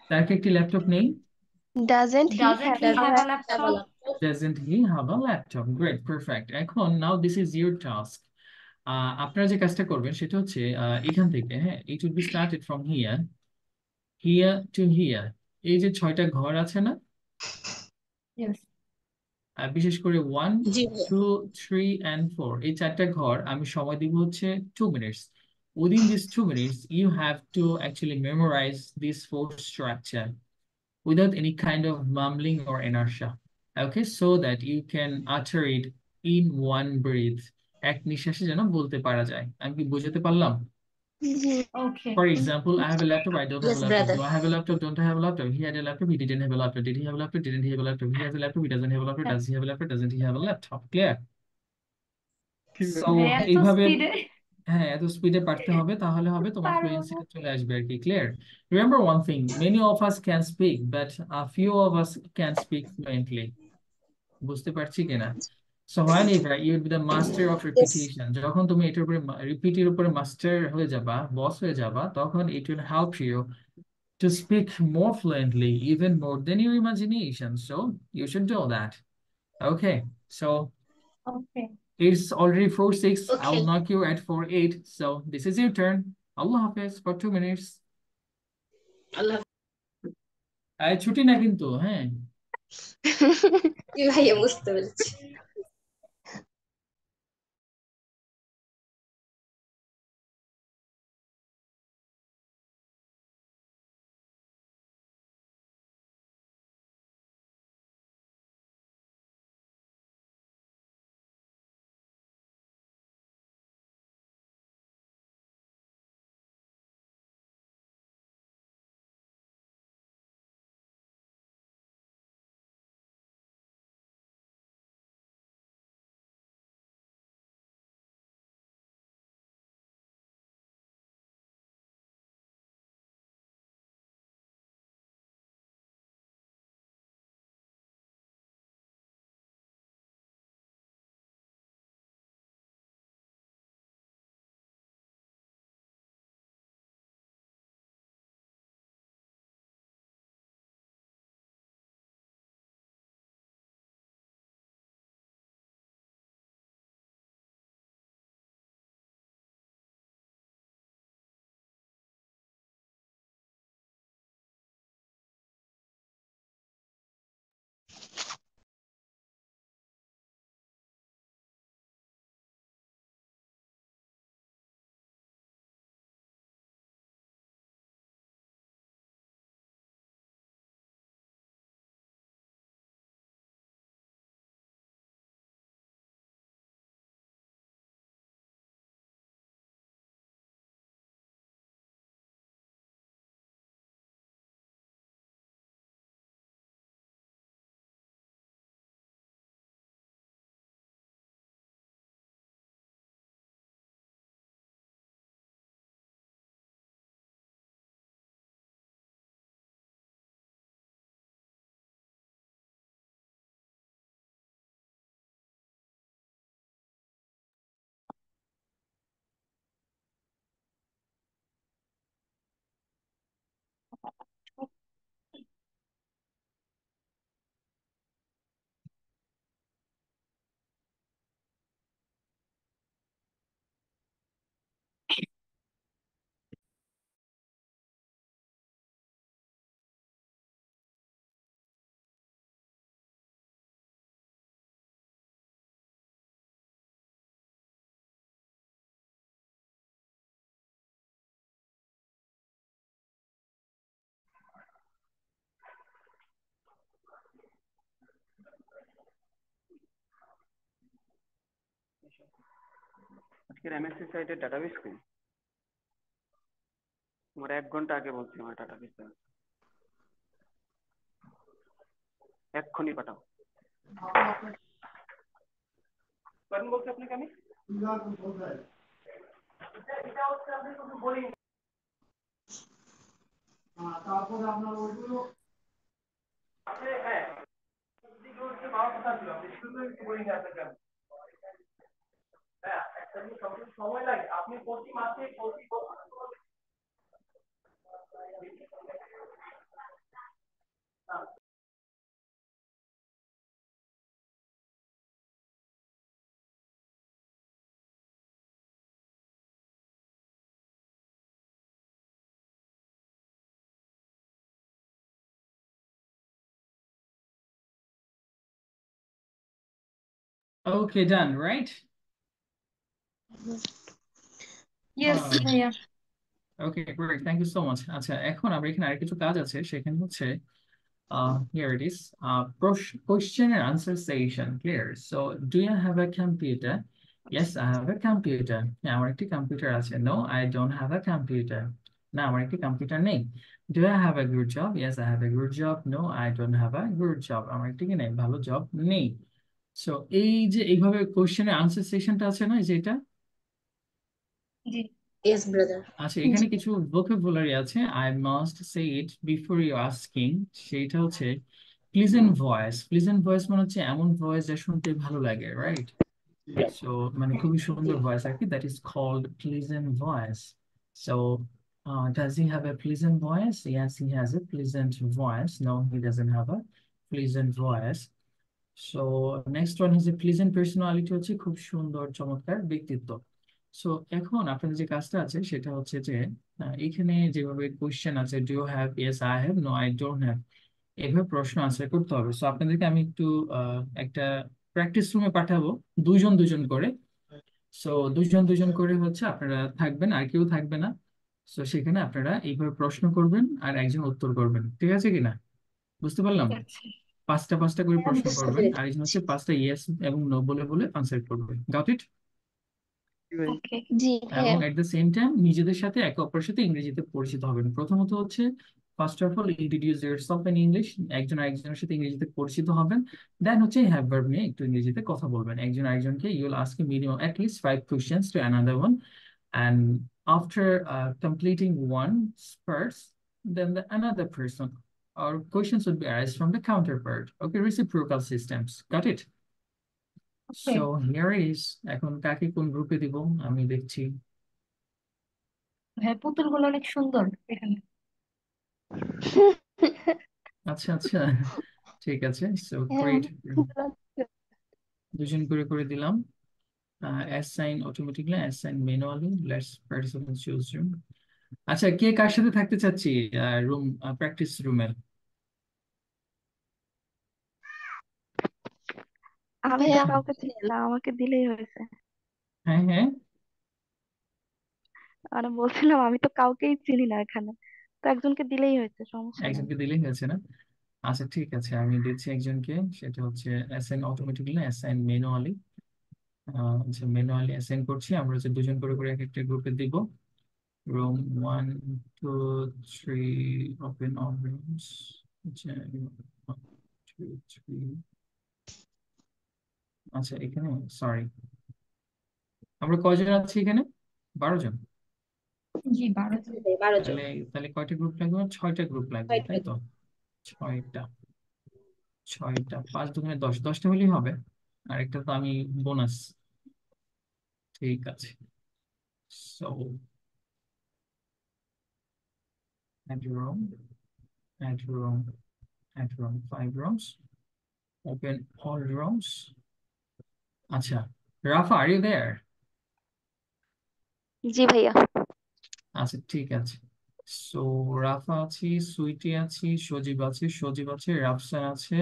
তার কি একটি ল্যাপটপ নেই? doesn't he Doesn't have he Doesn't have a have a laptop? laptop? Doesn't he have a laptop? Great, perfect. এখন now this is your task. আপনারা যে কাজটা করবেন সেটা হচ্ছে এখান থেকে, হ্যাঁ, it would be started from here, here to here. এই যে 6টা ঘর আছে না, Yes. বিশেষ করে 1, জি ভাইয়া। 2, 3 and 4, এই 4টা ঘর আমি সময় দিব হচ্ছে 2 minutes. Within these 2 minutes, you have to actually memorize this 4 structure without any kind of mumbling or inertia. Okay, so that you can utter it in one breath. এক নিঃশ্বাসে যেন বলতে পারা যায়। আমি কি বুঝাতে পারলাম? Okay. For example, I have a laptop, I don't have Yes, a laptop. brother. Do I have a laptop? Don't I have a laptop? He had a laptop, he didn't have a laptop. Did he have a laptop? Didn't he have a laptop? He has a laptop, he doesn't have a laptop. Does he have a laptop? Doesn't he have a laptop? Clear? So ভাইয়া এত এইভাবে, স্পিডে হ্যাঁ, এত স্পিডে পারতে হবে, তাহলে হবে তোমার পারবো না। ফ্লুয়েন্সিটা চলে আসবে আর কি। Clear? Remember one thing, many of us can speak, but a few of us can speak fluently. বুঝতে পারছি কিনা? So whenever you will be the master of Yes. repetition, যখন তুমি এটার উপরে রিপিটের উপরে মাস্টার হয়ে যাবা, বস হয়ে যাবা, তখন it will help you to speak more fluently, even more than your imagination. So you should do that. Okay, so Okay. it's already 4:06. I Okay. will knock you at 4:08. So this is your turn. Allah Hafiz for 2 minutes. আল্লাহ ছুটি না কিন্তু, হ্যাঁ। হাফেজ ভাইয়া, বুঝতে পেরেছি। আজকের MSc সাইটের ডাটাবেস কই? তোমার 1 ঘন্টা আগে বলছি আমার ডাটাবেস এক্ষুনি পাঠাও। কখন বলছি আপনাকে আমি? হ্যাঁ, পাওয়ার কথা ছিল, আপনি শুধু একটু বলে নিয়ে আসেন কেন? হ্যাঁ, একটা জিনিস সময় লাগে, আপনি প্রতি মাসে প্রতি বছর Okay, done, right? ইয়েস ভাইয়া। Okay, great. Thank you so much. আচ্ছা, এখন আমরা এখানে আরেক কিছু কাজ আছে, সেখানে হচ্ছে here it is. Question and answer session. Clear. So, do you have a computer? Yes, I have a computer. হ্যাঁ, আমার একটি কম্পিউটার আছে. No, I don't have a computer. না, আমার একটি কম্পিউটার নেই. Do I have a good job? Yes, I have a good job. No, I don't have a good job. আমার একটি কি নেই, ভালো জব নেই. সো এই যে এইভাবে কোশ্চেনের আনসার সেকশনটা আছে না, এই যে এটা, জি ইয়েস ব্রাদার। আচ্ছা এখানে কিছু ভোকাবুলারি আছে, I must say it before you asking. সেইটা হচ্ছে প্লিজেন্ট ভয়েস। প্লিজেন্ট ভয়েস মানে হচ্ছে এমন ভয়েস যা শুনতে ভালো লাগে, রাইট? সো মানে খুবই জি। সুন্দর ভয়েস আর কি, that is called pleasant voice. So does he have a pleasant voice? Yes, he has a pleasant voice. No, he doesn't have a pleasant voice. So next one হচ্ছে pleasant personality, হচ্ছে খুব সুন্দর চমৎকার ব্যক্তিত্ব। So এখন আপনাদের যে কাজটা আছে সেটা হচ্ছে যে এখানে যেভাবে কোশ্চেন আছে, do you have, yes I have, no I don't have, এভাবে প্রশ্ন আনসার করতে হবে। সো আপনাদেরকে আমি একটু একটা প্র্যাকটিস রুমে পাঠাবো, দুইজন দুইজন করে। সো দুইজন দুইজন করে হচ্ছে আপনারা থাকবেন, আর কেউ থাকবে না। সো সেখানে আপনারা এইভাবে প্রশ্ন করবেন আর একজন উত্তর করবেন, ঠিক আছে কিনা? বুঝতে পারলাম? ঠিক আছে। পাঁচটা পাঁচটা করে হ্যাঁ, প্রশ্ন বুঝতে করবেন, আর পেরেছি। একজন হচ্ছে পাঁচটা ইয়েস এবং নো বলে বলে আনসার করবে। Got it? ওকে। জি এবং ভাইয়া। এট দ্য সেম টাইম নিজেদের সাথে একে অপরের সাথে ইংরেজিতে পরিচিত হবেন। প্রথমত হচ্ছে first of all introduce yourself in English, একজন আরেকজনের সাথে ইংরেজিতে পরিচিত হবেন। দেন হচ্ছে হ্যাভ ভার্ব নিয়ে একটু ইংরেজিতে কথা বলবেন একজন আরেকজনকে। You will ask minimum at least 5 questions to another one, and after completing one spurt, then the another person or questions would be asked from the counterpart. Okay, reciprocal systems. Got it? Okay So here is, এখন কাকে কোন গ্রুপে দিব আমি দেখছি। ভাইয়া, পুতুল গুলো অনেক সুন্দর এখানে। আচ্ছা আচ্ছা, ঠিক আছে। সো হ্যাঁ, গ্রেট, অনেক সুন্দর লাগছে। দুজন করে করে দিলাম। Assign automatically, assign manually, let's participants choose room. আচ্ছা, কে কার সাথে থাকতে চাচ্ছি রুম, প্র্যাকটিস রুমে? আমি তো ভাইয়া, কাউকে চিনি না, আমাকে দিলেই হয়েছে। হ্যাঁ হ্যাঁ, আর বলছিলাম আমি তো কাউকেই চিনি না এখানে, তো একজনকে দিলেই হয়েছে, সমস্যা নাই। একজনকে দিলেই হয়েছে না? আচ্ছা ঠিক আছে, আমি দিচ্ছি একজনকে, সেটা হচ্ছে অ্যাসাইন অটোমেটিকলি, অ্যাসাইন ম্যানুয়ালি। আচ্ছা, ম্যানুয়ালি অ্যাসাইন করছি। আমরা হচ্ছে দুজন করে করে এক একটা গ্রুপে দিব। Room 1 2 3, open all rooms. আচ্ছা 1 2 3, আচ্ছা এখানে সরি, আমরা কয়জন আছি এখানে? 12 জন। জি 12 জন। 12 জন। তাহলে তাহলে কয়টা গ্রুপ লাগবে? 6টা গ্রুপ লাগবে, ছয়টা। তাই তো? 6টা, 6টা, 5 দুগুণে 10, 10টা হলেই হবে। আর একটা তো আমি বোনাস, ঠিক আছে। So add room, add room, add room, 5 rooms, open all rooms. আচ্ছা, রাফা, আর ইউ দেয়ার? জি ভাইয়া। আচ্ছা ঠিক আছে। সো রাফা আছি, সুইটি আছি, সজীব আছে, সজীব আছে, রাফসান আছে,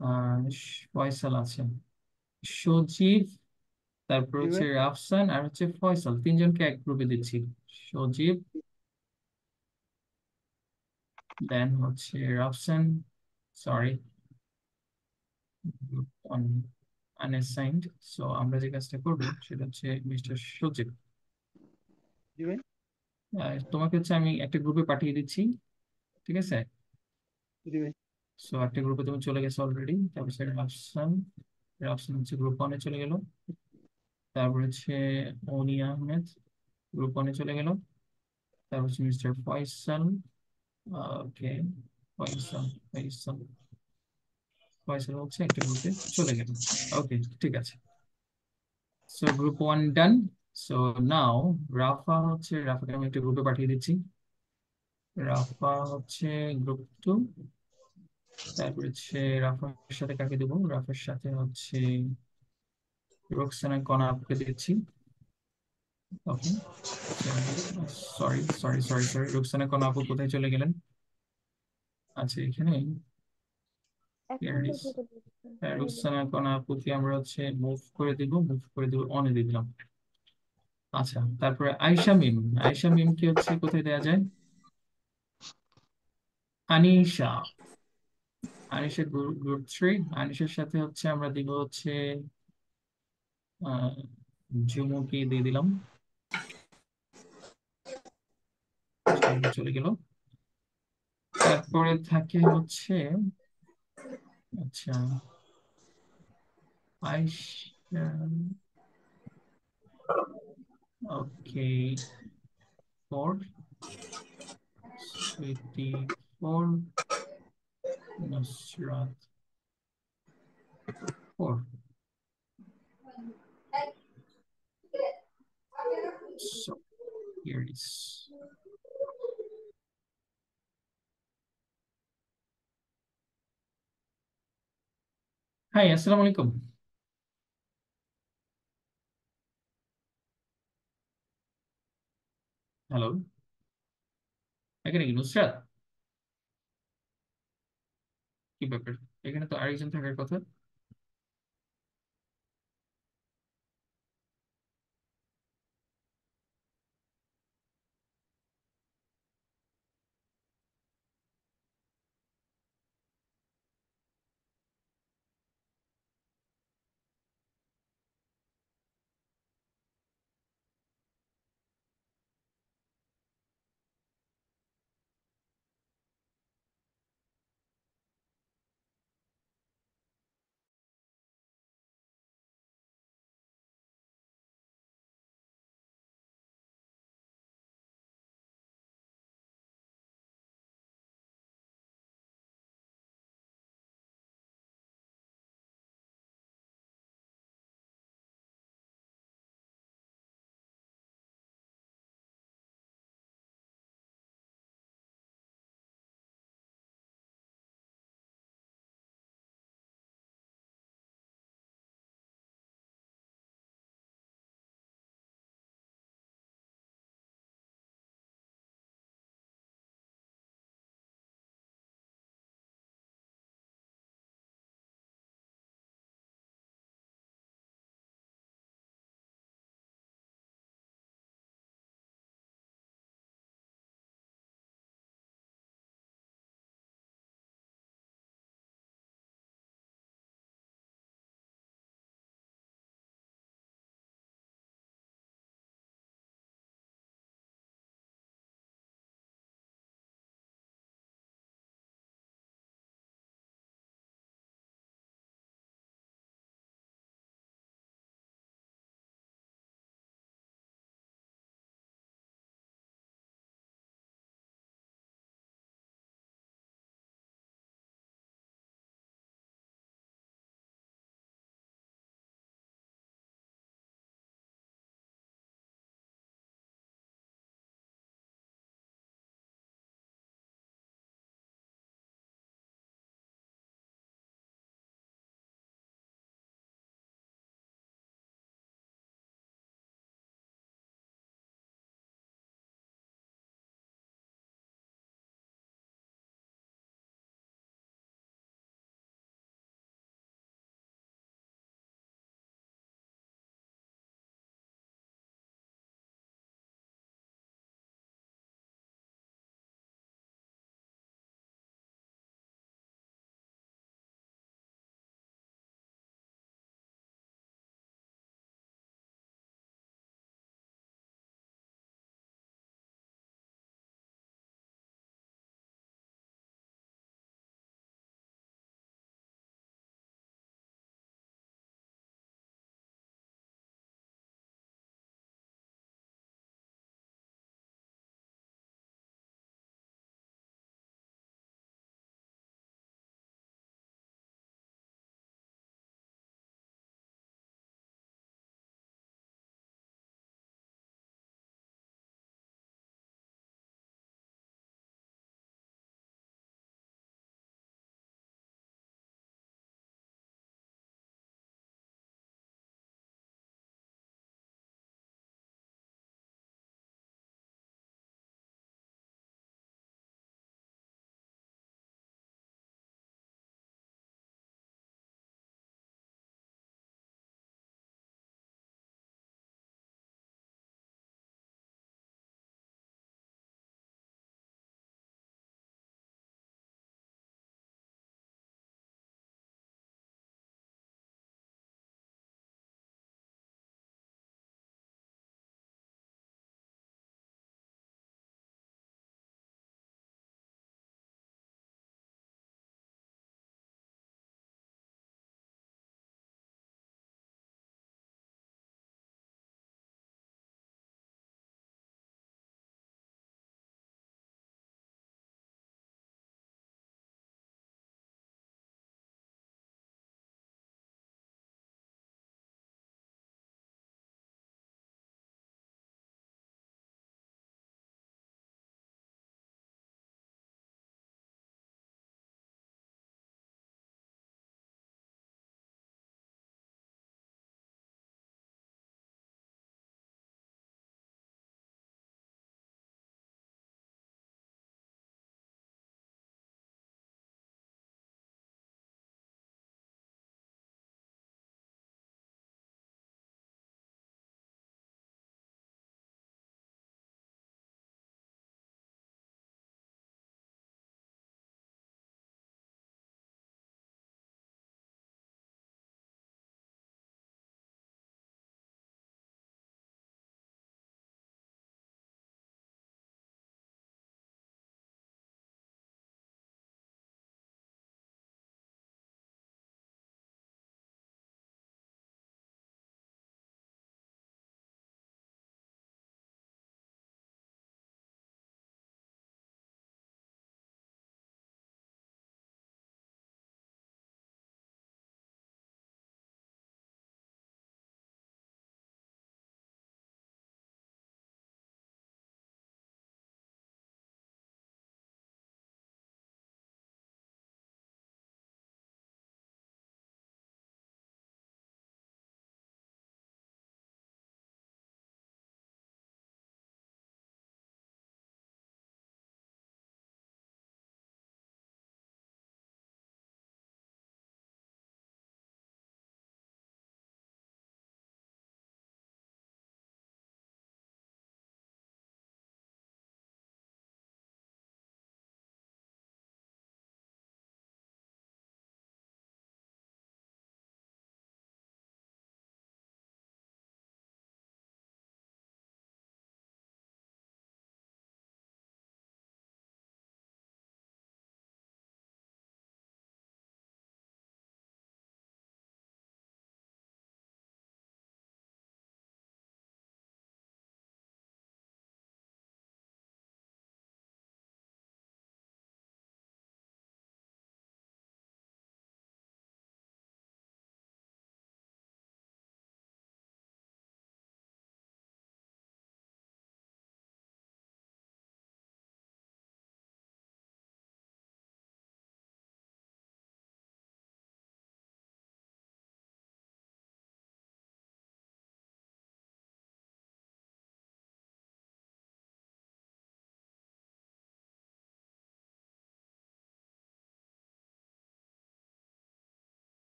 আর ফয়সাল আছে। সজীব, তারপর হচ্ছে রাফসান, আর হচ্ছে ফয়সাল, তিনজনকে এক গ্রুপে দিচ্ছি। সজীব, দেন হচ্ছে রাফসান, সরি, আনঅ্যাসাইনড। সো আমরা যে কাজটা করব সেটা হচ্ছে মিস্টার সজীব, জি ভাই। তোমাকে হচ্ছে আমি একটা গ্রুপে পাঠিয়ে দিচ্ছি, ঠিক আছে? জি ভাই। সো একটা গ্রুপে তুমি চলে গেছো অলরেডি। তারপর হচ্ছে রাফসান, রাফসান হচ্ছে গ্রুপ ওয়ানে চলে গেল। তারপর হচ্ছে অনি আহমেদ গ্রুপ ওয়ানে চলে গেল। তারপর হচ্ছে মিস্টার ফয়সাল, ওকে, ফয়সাল, ফয়সাল, ফয়সাল হচ্ছে একটা গ্রুপে চলে গেল। ওকে, ঠিক আছে। সো গ্রুপ ওয়ান ডান। সো নাও রাফা হচ্ছে, রাফাকে আমি একটা গ্রুপে পাঠিয়ে দিচ্ছি। রাফা হচ্ছে গ্রুপ টু। তারপর হচ্ছে রাফার সাথে কাকে দেবো? রাফার সাথে হচ্ছে রোকসানা কনাপকে দিচ্ছি। Okay, sorry sorry sorry sorry, Roksana কনাপু কোথায় চলে গেলেন? আচ্ছা, এখানে। Here it is. রোকসানা কনাপুকে আমরা হচ্ছে মুভ করে দিব, মুভ করে দিব, অনে দিয়ে দিলাম। আচ্ছা, তারপরে আয়শা মিম, আয়শা মিমকে হচ্ছে কোথায় দেওয়া যায়? Anisha, Anisha group three. আনিশার সাথে হচ্ছে আমরা দিব হচ্ছে আহ ঝুমুকে দিয়ে দিলাম। ঝুমু চলে গেল। তারপরে থাকে হচ্ছে, আচ্ছা, Ayesha, okay, four, Sweety four, Nusrat four. So here it is. Hi, আসসালামু আলাইকুম। হ্যালো, এখানে কি নুসরাত? কি ব্যাপার? এখানে তো আরেকজন থাকার কথা।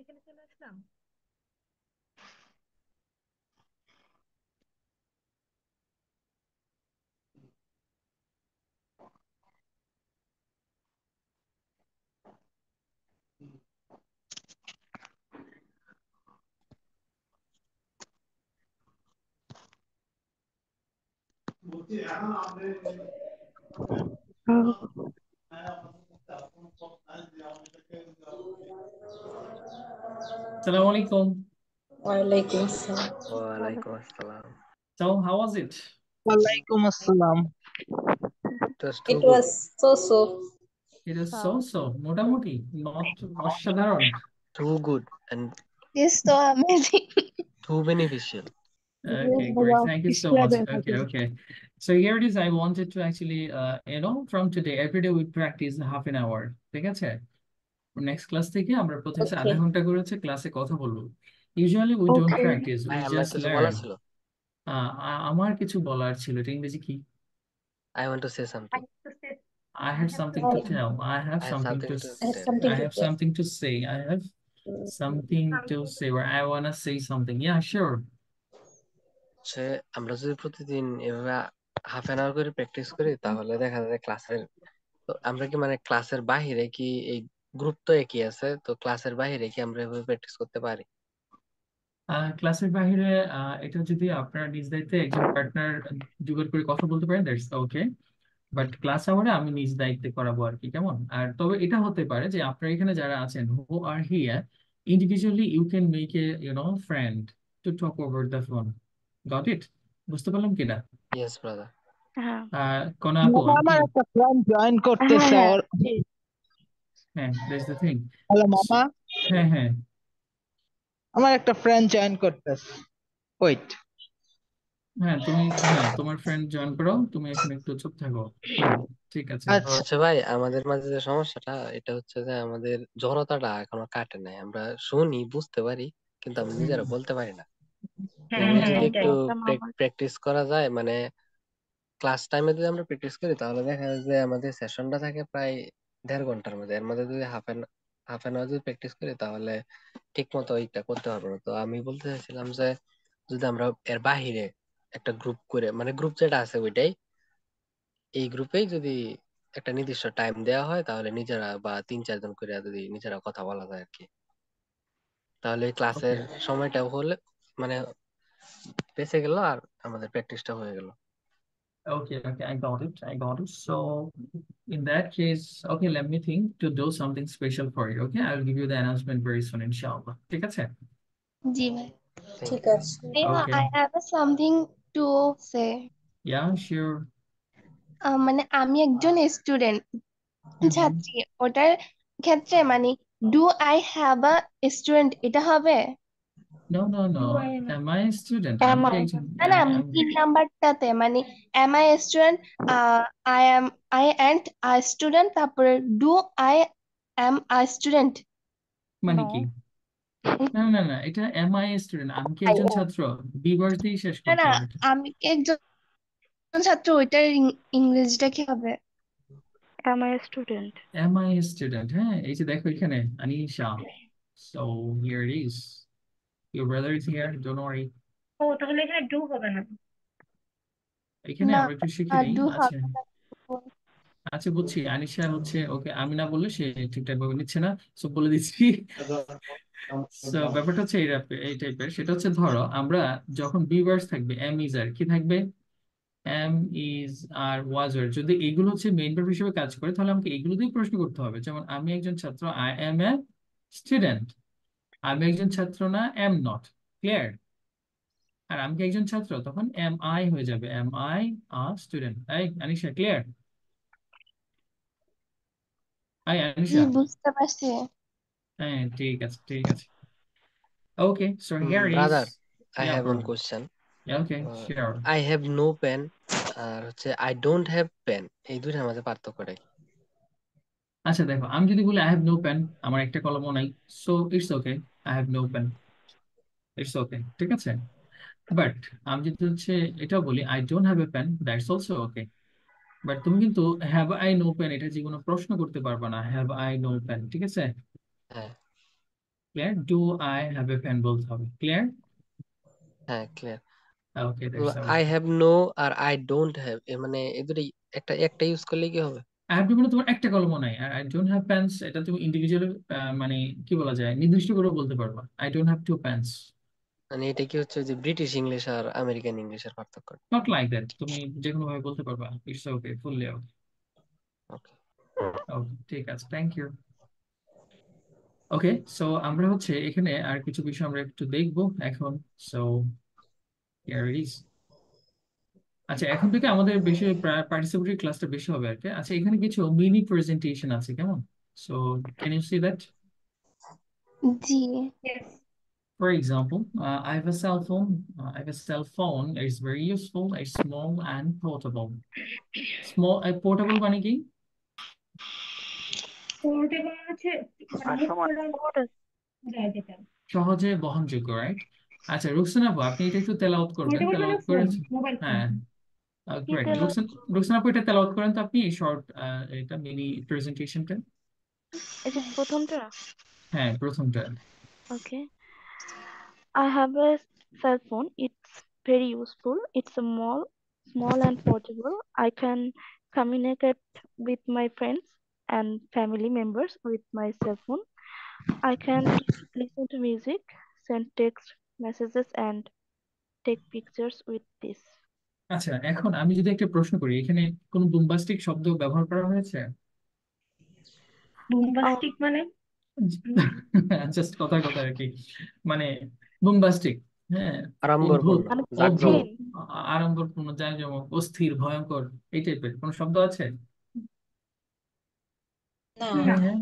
এখানে চলে আসলাম। Assalamu alaikum. ওয়ালাইকুম আসসালাম। ওয়ালাইকুম আসসালাম। So how was it? ওয়ালাইকুম আসসালাম। It was It too good. was so. It is so মোটামুটি, not অসাধারণ. Too good and It's so amazing. too beneficial. Okay, great. Thank you so much. Okay. So here it is. I wanted to actually, from today, every day we practice half an hour. ঠিক আছে? Next class থেকে আমরা প্রথমে Okay. আধা ঘন্টা করে হচ্ছে ক্লাসে কথা বলবো. Usually we don't practice, we ভাই আমার just কিছু learn. বলার ছিল। আমার কিছু বলার ছিল, এটা ইংরেজি কি? I want to say I something. have to say, I have something to something. tell. I have I have something to something to I have say. something I to have say. something to say. I have something to Something. say, or I wanna say something. Yeah, sure. সে আমরা যদি প্রতিদিন এভাবে half an hour করে practice করি তাহলে দেখা যায় ক্লাসের, তো আমরা কি মানে ক্লাসের বাহিরে কি এই গ্রুপ তো একই আছে, তো ক্লাসের বাহিরে কি আমরা এভাবে প্র্যাকটিস করতে পারি? ক্লাসের বাইরে এটা যদি আপনার নিজ দায়িত্বে একজন পার্টনার জোগাড় করে কথা বলতে পারেন, দ্যাটস ওকে। বাট ক্লাস আওয়ারে আমি নিজ দায়িত্বে করাবো আর কি, কেমন? আর তবে এটা হতে পারে যে আপনার এখানে যারা আছেন, who are here, individually you can make a friend to talk over the phone. Got it? বুঝতে পারলাম কিনা? Yes brother. হ্যাঁ কোন আপু, মামা, আমি কি? আমার একটা ফ্রেন্ড জয়েন করতেছে হ্যাঁ ওর। হ্যাঁ, দ্যাটস দ্য থিং। হ্যালো মামা, হ্যাঁ হ্যাঁ আমার একটা ফ্রেন্ড জয়েন করতেছে। ওয়েট। হ্যাঁ, তুমি, হ্যাঁ, তোমার ফ্রেন্ড জয়েন করো, তুমি এখন একটু চুপ থাকো। হুম, ঠিক আছে। আচ্ছা হচ্ছে ভাই আমাদের মাঝে যে সমস্যাটা এটা হচ্ছে যে আমাদের জড়তাটা এখনো কাটে নাই, আমরা শুনি বুঝতে পারি কিন্তু আমরা নিজেরা বলতে পারি না। হ্যাঁ এগুলো হ্যাঁ যদি এটাই। একটু প্র্যাকটিস করা যায়, মানে ক্লাস টাইমে যদি আমরা প্র্যাকটিস করি তাহলে দেখা যায় যে আমাদের সেশনটা থাকে প্রায় 1.5 ঘন্টার মধ্যে, এর মধ্যে যদি হাফ অ্যান আওয়ার যদি প্র্যাকটিস করি তাহলে ঠিক মতো ওইটা করতে পারবো না। তো আমি বলতে চাইছিলাম যে যদি আমরা এর বাহিরে একটা গ্রুপ করে, মানে গ্রুপ যেটা আছে ওইটাই, এই গ্রুপেই যদি একটা নির্দিষ্ট টাইম দেওয়া হয় তাহলে নিজেরা বা 3-4 জন করে যদি নিজেরা কথা বলা যায় আর কি, তাহলে ক্লাসের ওকে সময়টাও হলে মানে বেঁচে গেল আর আমাদের প্র্যাকটিসটা হয়ে গেল। okay, I got it. So in that case, okay, let me think to do something special for you. Okay, I'll give you the announcement very soon, inshallah. ঠিক আছে? জি ভাই। থ্যাংক ঠিক ইউ। আছে। Okay. I have something to say. Yeah, sure. মানে আমি একজন student, Mhm. ছাত্রী, ওটার ক্ষেত্রে মানে do I have a student এটা হবে? No. Do I am Am I a student? am আমি কি I? একজন, না না, 3 নাম্বারটাতে মানে am I student, I and a student, তারপরে do I am a student. মানে কি? না, এটা am I a student? আমি কি একজন ছাত্র? বি ভার্স দিয়ে শেষ না করতে না, হবে এটা। আমি কি একজন ছাত্র, ওইটার ইংরেজিটা কি হবে? Am I a student? Am I a student? হ্যাঁ, এই যে দেখো এখানে Anisha. So here it is. Your brother is here. Don't worry. ও তাহলে এখানে ডু হবে না। এখানে না, আমরা একটু শিখে নিই। ডু আচ্ছা হবে না। আচ্ছা, বুঝছি। আনিশা হচ্ছে, ওকে, আমি না বললে সে ঠিকঠাক ভাবে নিচ্ছে না, সো বলে দিচ্ছি। সো ব্যাপারটা হচ্ছে এই টাইপের। সেটা হচ্ছে, ধরো আমরা যখন বি ভার্স থাকবে, এম ইজ আর কি থাকবে, এম ইজ আর ওয়াজ আর, যদি এগুলো হচ্ছে মেইন ভার্ব হিসেবে কাজ করে তাহলে আমাকে এগুলো দিয়ে প্রশ্ন করতে হবে। যেমন আমি একজন ছাত্র, আই এম এ স্টুডেন্ট। আমি একজন ছাত্র না, এম নট। ক্লিয়ার? আর আমি কি একজন ছাত্র, তখন এম আই হয়ে যাবে, এম আই আ স্টুডেন্ট। এই আনিশা, ক্লিয়ার? এই জি, আনিশা, বুঝতে পারছি। হ্যাঁ, ঠিক আছে। Okay, so here ব্রাদার, is, I yeah, have one bro. Question. Yeah, okay, sure. I have no pen আর হচ্ছে আই ডোন্ট হ্যাভ পেন, এই দুইটার মাঝে পার্থক্যটা কি? আচ্ছা দেখো, আমি যদি বলি I have no pen, আমার একটা কলমও নাই, so it's okay, I have no pen, it's okay, ঠিক আছে। বাট আমি যদি হচ্ছে এটাও বলি I don't have a pen, that's also okay. But তুমি কিন্তু have I no pen এটা যে কোনো প্রশ্ন করতে পারবে না, have I no pen, ঠিক আছে? হ্যাঁ clear? Do I have a pen বলতে হবে। ক্লিয়ার? হ্যাঁ, clear. Okay, that's all. I have no আর আই ডোন্ট হ্যাভ, মানে এই দুটো একটা একটা ইউজ করলে কি হবে? আই হ্যাভ টু মানে তোমার একটা কলমও নাই, আর আই ডোন্ট হ্যাভ প্যান্টস এটা তুমি ইন্ডিভিজুয়াল মানে কি বলা যায়, নির্দিষ্ট করে বলতে পারবা। I don't have to pants. মানে এটা কি হচ্ছে যে ব্রিটিশ ইংলিশ আর আমেরিকান ইংলিশের পার্থক্য? নট লাইক দ্যাট, তুমি যে কোনো ভাবে বলতে পারবা। It's okay, fully okay. Okay. Okay, ঠিক আছে, থ্যাংক ইউ। ওকে, সো আমরা হচ্ছে এখানে আর কিছু বিষয় আমরা একটু দেখবো এখন। So here it is. আচ্ছা, এখন থেকে আমাদের বেশি পার্টিসিপেটরি ক্লাসটা বেশি হবে আর কি। আচ্ছা, এখানে কিছু মিনি প্রেজেন্টেশন আছে, কেমন? So can you see that? জি। Yes. For example, I have a cell phone. I have a cell phone. It's very useful. It's small and portable. Small, portable মানে কি? পোর্টেবল হচ্ছে মানে মুখ করা যায় যেটা। সহজে বহনযোগ্য, রাইট? আচ্ছা, রুকসানা আপু, আপনি এটা একটু তেলাওয়াত করবেন। পোর্টেবল মানে তেলাওয়াত ফোন, করেছেন? Mobile phone. হ্যাঁ, গ্রেট। রুকসানা আপু, এটা তেলাওয়াত করেন তো আপনি, এই শর্ট এটা মিনি প্রেজেন্টেশনটা। এই যে প্রথমটা। হ্যাঁ, প্রথমটা। Okay. I have a cell phone. It's very useful. It's small and portable. I can communicate with my friends and family members with my cell phone. I can listen to music, send text messages, and take pictures with this. আচ্ছা, এখন আমি যদি একটা প্রশ্ন করি, এখানে কোন বুম্বাস্টিক শব্দ ব্যবহার করা হয়েছে? Oh, বুমবাস্টিক মানে জাস্ট কথা কথা আর কি, মানে বুম্বাস্টিক, হ্যাঁ, অদ্ভুত, আড়ম্বরপূর্ণ, অদ্ভুত, জাঁকজমক। obscene. আড়ম্বরপূর্ণ, জাঁকজমক, অস্থির, ভয়ঙ্কর, এই টাইপের কোন শব্দ আছে? না। না। Yeah,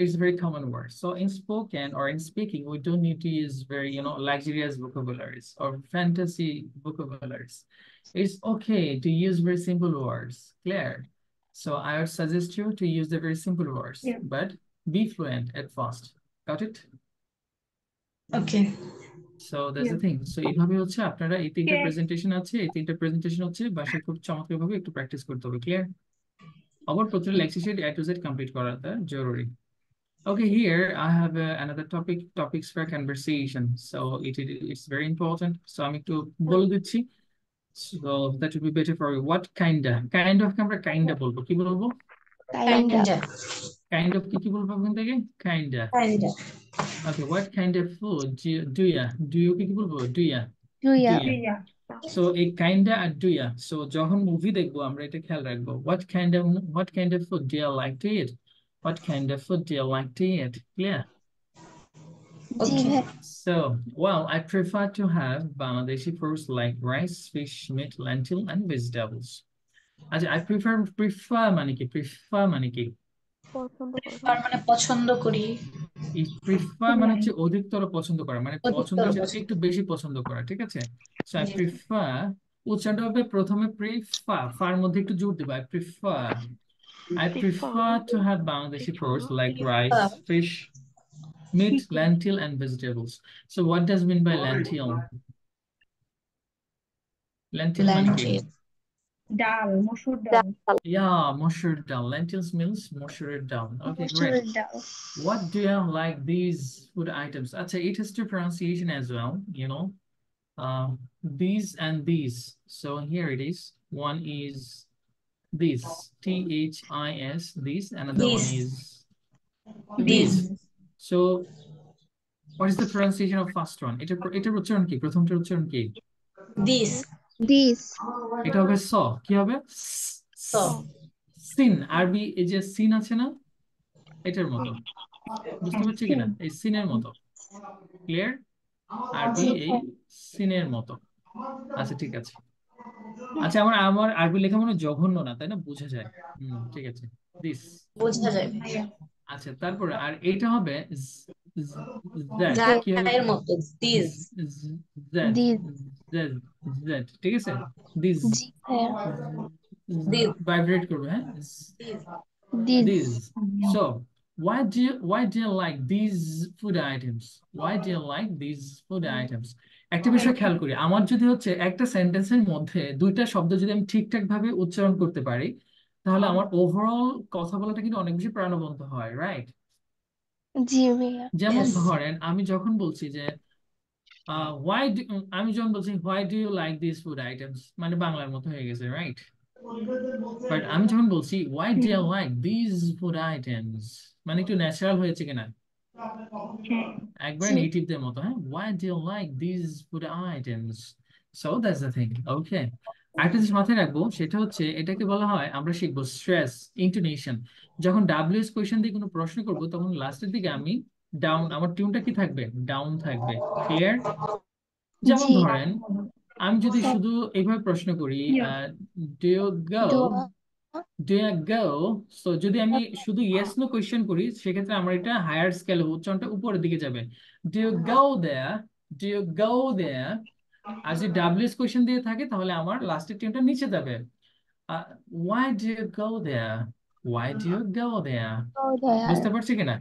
it's a very common word. So in spoken or in speaking, we don't need to use very, luxurious vocabularies or fantasy vocabularies. It's okay to use very simple words. Clear? So I would suggest you to use the very simple words, Yeah. but be fluent at first. Got it? Okay. So that's the Yeah. thing. So এইভাবে হচ্ছে আপনারা এই তিনটা Okay. Presentation আছে, এই তিনটা presentation হচ্ছে বাসায় খুব চমৎকার ভাবে একটু প্র্যাকটিস করতে হবে। ক্লিয়ার? আবার প্রতিটা lecture sheet A to Z complete করাটা জরুরি। Okay, here I have another topics for conversation. So it's very important. So আমি একটু বলে দিচ্ছি। So that would be better for you. What kind of আমরা kinda বলবো, কি বলবো? Kinda. Kind of কি বলবো ওখান থেকে? Kinda. Okay, what kind of food do you কি বলবো? Do ya? Do ya? Yeah. So এই kinda আর do ya. So যখন মুভি দেখবো আমরা এটা খেয়াল রাখবো। What kind of food do you like to eat? What kind of food do you like to eat? Clear? জি ভাই। So, well, I prefer to have Bangladeshi foods like rice, fish, meat, lentil, and vegetables. I prefer মানে কি? পছন্দ করো। তার মানে পছন্দ করি। এই prefer মানে হচ্ছে অধিকতর পছন্দ করা, মানে অধিকতর পছন্দের সাথে পছন্দ। একটু বেশি পছন্দ করা, ঠিক আছে? So I G. prefer, উচ্চারণটা হবে প্রথমে ফার মধ্যে একটু জোর দেবো। I prefer to have Bangladeshi foods like rice, fish, meat, lentil, and vegetables. So what does mean by lentil? Lentil মানে কি? ল্যান্ডেড। ডাল, মসুর ডাল। Yeah, mosur dal. Lentils means mosur dal. Okay, great. মসুরের ডাল। What do you like these food items? Actually, it has two pronunciation as well, these and these. So here it is. One is this, THIS, this. Another one This. is this. this. So what is the pronunciation of first one? এটার উচ্চারণ কি? প্রথমটার উচ্চারণ কি? This. This. এটা হবে স, কি হবে? স। সিন, আরবি এই যে সিন আছে না, এটার মতো, বুঝতে পারছি কিনা? এই সিনের মতো। ক্লিয়ার? আরবি এই সিনের মতো। আচ্ছা, ঠিক আছে। আচ্ছা, আমার আরবি লেখা মনে হয় জঘন্য না, তাই না? বোঝা যায়। ঠিক আছে, দিস। বোঝা যায়। আচ্ছা, তারপরে আর এটা হবে কি হবে? গায়ের মতো। দিস। জেড, ঠিক আছে? দিস জি ভাইয়া। This. ভাইব্রেট করবে, হ্যাঁ? This. These. So, why do you like these food items? Why do you like these food items? একটা বিষয় খেয়াল করি, আমার যদি হচ্ছে একটা সেন্টেন্সের মধ্যে দুইটা শব্দ যদি আমি ঠিকঠাক ভাবে উচ্চারণ করতে পারি, তাহলে আমার ওভারঅল কথা বলাটা কিন্তু অনেক বেশি প্রাণবন্ত হয়, রাইট? জি ভাইয়া। যেমন Yes. ধরেন আমি যখন বলছি যে হোয়াই, আমি যখন বলছি why do you like this food items, মানে বাংলার মতো হয়ে গেছে, রাইট? বাট আমি যখন বলছি why do you like this food items, মানে একটু ন্যাচারাল হয়েছে কিনা, হ্যাঁ। একবার জি নেটিভদের মতো, হ্যাঁ, why do you like these food items, so that's the thing, okay. আরেকটা জিনিস মাথায় রাখবো, সেটা হচ্ছে এটাকে বলা হয়, আমরা শিখবো স্ট্রেস ইন্টোনেশন। যখন ডাব্লিউএস কোয়েশ্চেন দিয়ে কোনো প্রশ্ন করব তখন লাস্টের দিকে আমি ডাউন, আমার টিউনটা কি থাকবে, ডাউন থাকবে, ক্লিয়ার? যেমন জি ধরেন আমি যদি স্যার। শুধু এইভাবে প্রশ্ন করি, ইয়া। ডু ইউ গো, দোয়া। ডু ইউ গো, সো যদি আমি শুধু ইয়েস নো কোয়েশ্চেন করি সেক্ষেত্রে আমার এটা হায়ার স্কেলে উচ্চারণটা উপরের দিকে যাবে, do you go there, do you go there. আর যদি ডাব্লিউএস কোয়েশ্চেন দিয়ে থাকে তাহলে আমার লাস্টের টিউনটা নিচে যাবে, why do you go there, why do you go there. ও দয়ার। বুঝতে পারছি কিনা?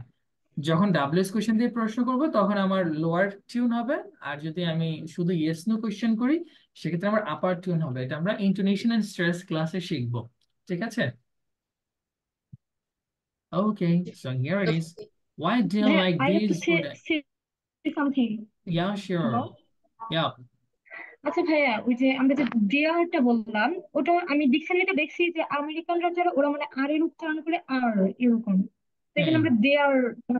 যখন ডাব্লিউএস কোয়েশ্চেন দিয়ে প্রশ্ন করব তখন আমার লোয়ার টিউন হবে, আর যদি আমি শুধু ইয়েস নো কোয়েশ্চেন করি সেক্ষেত্রে আমার আপার টিউন হবে। এটা আমরা ইন্টোনেশন এন্ড স্ট্রেস ক্লাসে শিখবো, ঠিক আছে? Okay, so here it is. Okay. Why do you ভাইয়া, like I have to these say food? Something Yeah, sure. About. Yeah. আচ্ছা ভাইয়া, ওই যে আমরা যে ডেয়ারটা বললাম, ওটা আমি ডিকশনারিতে দেখছি যে আমেরিকানরা যারা ওরা মানে আর এর উচ্চারণ করে আর এরকম। তো এখানে হ্যাঁ, আমরা দেয়ার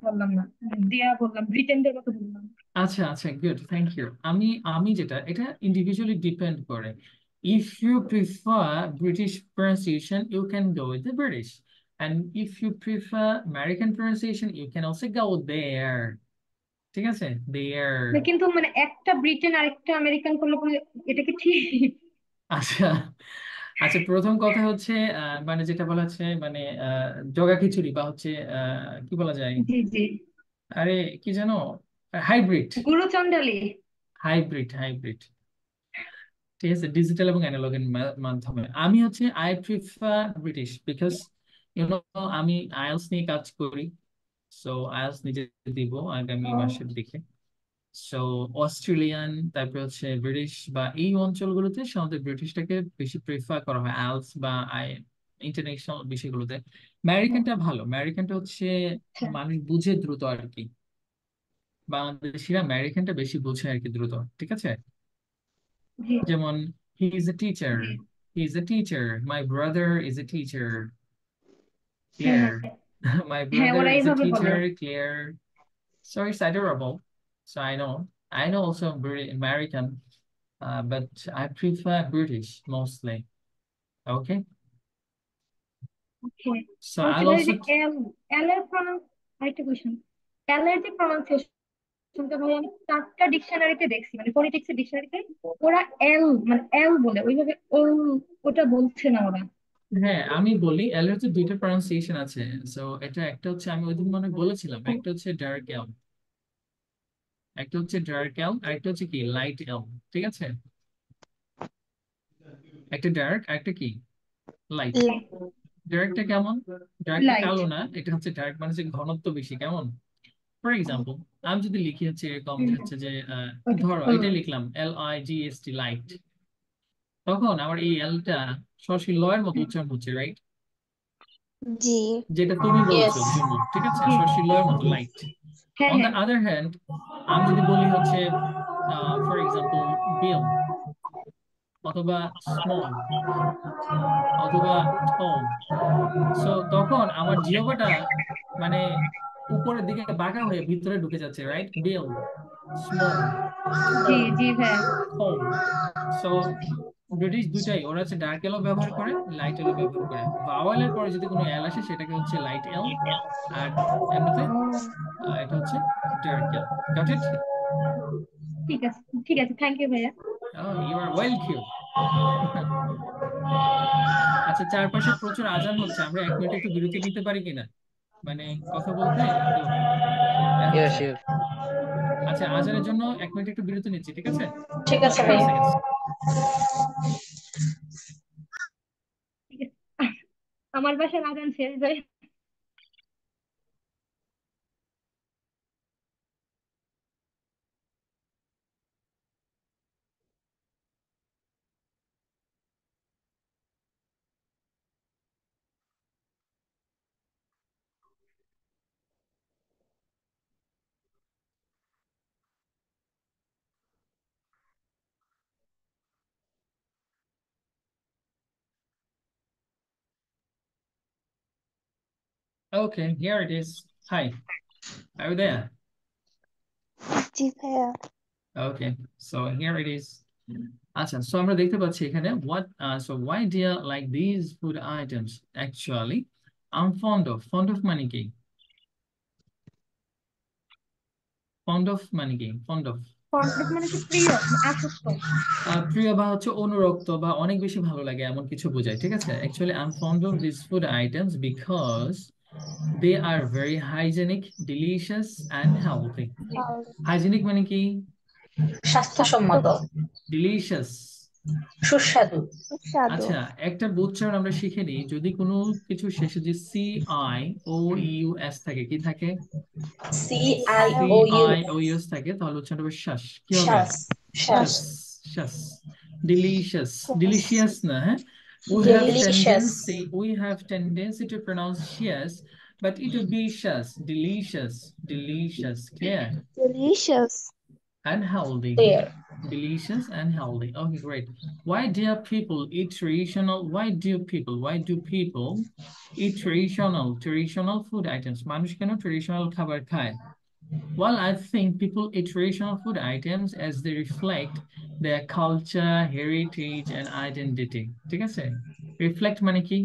বললাম না, দেয়া বললাম, ব্রিটেনদের মতো বললাম। আচ্ছা আচ্ছা, গুড, থ্যাংক ইউ। আমি আমি যেটা, এটা ইন্ডিভিজুয়ালি ডিপেন্ড করে। If you prefer British pronunciation you can go with the British, and if you prefer American pronunciation you can also go there, ঠিক আছে, দেয়ার। না, কিন্তু মানে একটা ব্রিটেন আর একটা আমেরিকান করলে পরে এটা কি ঠিক? আচ্ছা আচ্ছা, প্রথম কথা হচ্ছে মানে যেটা বলা হচ্ছে মানে জগা খিচুড়ি বা হচ্ছে কি বলা যায়, জি জি। আরে কি জানো, হাইব্রিড, গুরুচন্ডালী। হাইব্রিড, হাইব্রিড, ঠিক আছে, ডিজিটাল এবং অ্যানালগের মাধ্যমে। আমি হচ্ছে I prefer British because YONO আমি আইএলটিএস নিয়ে কাজ করি, সো আইএলটিএস নিজে দিব আগামী মাসের দিকে। সো অস্ট্রেলিয়ান, তারপরে হচ্ছে ব্রিটিশ বা এই অঞ্চলগুলোতে সাধারণত ব্রিটিশটাকে বেশি প্রিফার করা হয় আইএলটিএস বা ইন্টারন্যাশনাল বিষয়গুলোতে। আমেরিকানটা ভালো, আমেরিকানটা হচ্ছে আচ্ছা। মানুষ বুঝে দ্রুত আর কি, বাংলাদেশিরা আমেরিকানটা বেশি বুঝে আর কি দ্রুত, ঠিক আছে? জি যেমন he is a teacher, G. He is a teacher, my brother is a teacher, হ্যাঁ ক্লিয়ার? হ্যাঁ মাই হ্যাঁ, ব্রাদার ওরা ইজ এ এইভাবে বলে। Teacher, clear? So it's adorable. So I know also American, but I prefer British mostly. Okay. Okay. So আচ্ছা I'll ভাই, also যে এল, এল এর প্রনাউন্স, আরেকটা কোশ্চেন, এল এর যে প্রনাউন্সিয়েশনটা ভাই আমি 4টা ডিকশনারিতে দেখছি, মানে ফোনেটিক্স এর ডিকশনারিতে ওরা এল মানে এল বলে, ওইভাবে ও ওটা বলছে না ওরা। হ্যাঁ আমি বলি, এল হচ্ছে দুইটা প্রনাউন্সিয়েশন আছে। সো এটা একটা হচ্ছে আমি ওইদিন মনে হয় বলেছিলাম, একটা হচ্ছে ডার্ক এল, একটা হচ্ছে ডার্ক এল, আর একটা হচ্ছে কি লাইট এল, ঠিক আছে? একটা ডার্ক আর একটা কি লাইট। ডার্কটা কেমন? ডার্কটা লাইট। কালো না, এটা হচ্ছে ডার্ক মানে হচ্ছে ঘনত্ব বেশি, কেমন? ফর এক্সাম্পল আমি যদি লিখি হচ্ছে এরকম যে হচ্ছে যে ওটা ধরো হলো। এটা লিখলাম LIGST লাইট, তখন আমার এই এলটা সরাসরি ল এর মতো উচ্চারণ হচ্ছে, রাইট? জি যেটা তুমি বলছো Yes. জুমু, ঠিক আছে, জি জি। সরাসরি ল এর মতো লাইট। হ্যাঁ অন দ্য হ্যাঁ। আদার হ্যান্ড আমি যদি বলি হচ্ছে ফর এক্সাম্পল বিল, অথবা স্মল, অথবা টল, সো তখন আমার জিহ্বাটা মানে উপরের দিকে বাঁকা হয়ে ভিতরে ঢুকে যাচ্ছে, রাইট? বিল, স্মল, জি টল, জি ভাইয়া। কম। সো ব্রিটিশ দুইটাই, ওরা হচ্ছে ডার্ক এলো ব্যবহার করে, লাইট এলো ব্যবহার করে। ভাওয়েলের পরে যদি কোনো এল আসে সেটাকে হচ্ছে লাইট এল, আর এমনিতে ও, এটা হচ্ছে ডার্ক এল। Got it? ঠিক আছে ঠিক আছে, থ্যাংক ইউ ভাইয়া। You are welcome. আচ্ছা, চারপাশে প্রচুর আজান হচ্ছে, আমরা 1 মিনিট একটু বিরতি নিতে পারি কিনা, মানে কথা বলতে একটু ইয়া হচ্ছে। শিওর। আচ্ছা, আজানের জন্য 1 মিনিট একটু বিরতি নিচ্ছি, ঠিক আছে? ঠিক আছে 30 ভাইয়া। সেকেন্ডস। ঠিক আছে। আমার বাসায় আজান শেষ ভাই। Okay, here it is. Hi, are you there? জি ভাইয়া। Okay, so here it is. আচ্ছা, so আমরা দেখতে পাচ্ছি এখানে so why do you like these food items? Actually, I'm fond of মানে কি? Fond of মানে কি? Fond of ফন্ডেড মানে কি প্রিয়, আসক্ত। প্রিয় বা হচ্ছে অনুরক্ত বা অনেক বেশি ভালো লাগে এমন কিছু বোঝায়, ঠিক আছে? Actually, I'm fond of these food items because they are very hygienic, delicious and healthy. Hygienic মানে কি? স্বাস্থ্যসম্মত, Delicious. সুস্বাদু। সুস্বাদু। আচ্ছা, একটা উচ্চারণ আমরা শিখে নিই, যদি কোনো কিছু শেষে যে CIOUS থাকে, কি থাকে? CIOU, CIOUS থাকে, তাহলে উচ্চারণ হবে শ্বাস। কি হবে? শ্বাস, শ্বাস। শ্বাস, শ্বাস। Delicious, delicious না, হ্যাঁ? Delicious. We have tendency to pronounce yes, but it would be shas. Delicious, delicious, clear? Delicious. And healthy. Clear. Delicious and healthy. Okay, great. Why do people eat traditional? Why do people eat traditional food items? মানুষ কেন traditional খাবার খায়? Well, I think people eat traditional food items as they reflect their culture, heritage, and identity. ঠিক আছে? Reflect মানে কি?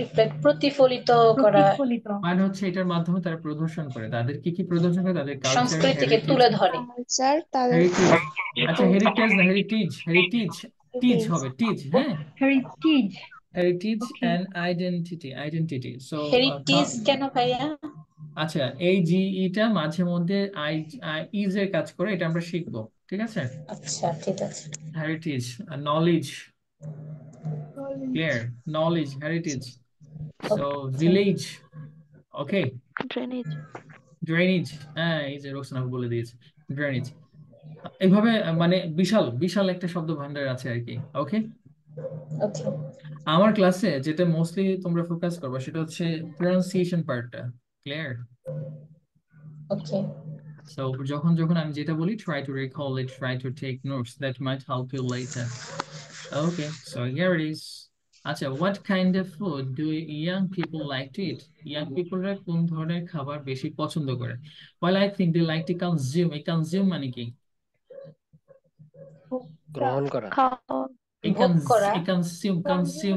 Reflect, প্রতিফলিত করা, প্রতিফলিত, মানে হচ্ছে এটার মাধ্যমে তারা প্রদর্শন করে, তাদের কি প্রদর্শন করে? তাদের কালচার, সংস্কৃতিকে হেরিটেজ, তুলে ধরে। কালচার তাদের হেরিটেজ। আচ্ছা, হেরিটেজ না, হেরিটেজ টিজ হবে, টিজ, হ্যাঁ? Heritage. Heritage Okay. And identity. So heritage কেন ভাইয়া? আচ্ছা, এই টা মাঝে মধ্যে ইজ এর কাজ করে, এটা আমরা শিখবো, ঠিক আছে? আচ্ছা, ঠিক আছে। Heritage, knowledge, clear? Knowledge, heritage. So village, okay? Drainage. Drainage, হ্যাঁ, এই যে রোকসানা বলে দিয়েছে, ড্রেনেজ। এইভাবে মানে বিশাল বিশাল একটা শব্দ ভান্ডার আছে আর কি, ওকে? ওকে, আমার ক্লাসে যেটা মোস্টলি তোমরা ফোকাস করবে সেটা হচ্ছে প্রনাউন্সিয়েশন পার্টটা, ক্লিয়ার? ওকে। সো যখন যখন আমি যেটা বলি, try to recall it, try to take notes that might help you later. Okay, so here it is. আচ্ছা, what kind of food do young people like to eat? Young people রা কোন ধরনের খাবার বেশি পছন্দ করে? Well, I think they like to consume. এই consume মানে কি? গ্রহণ করা। খাওয়া। ভোগ করা। consume মানে হচ্ছে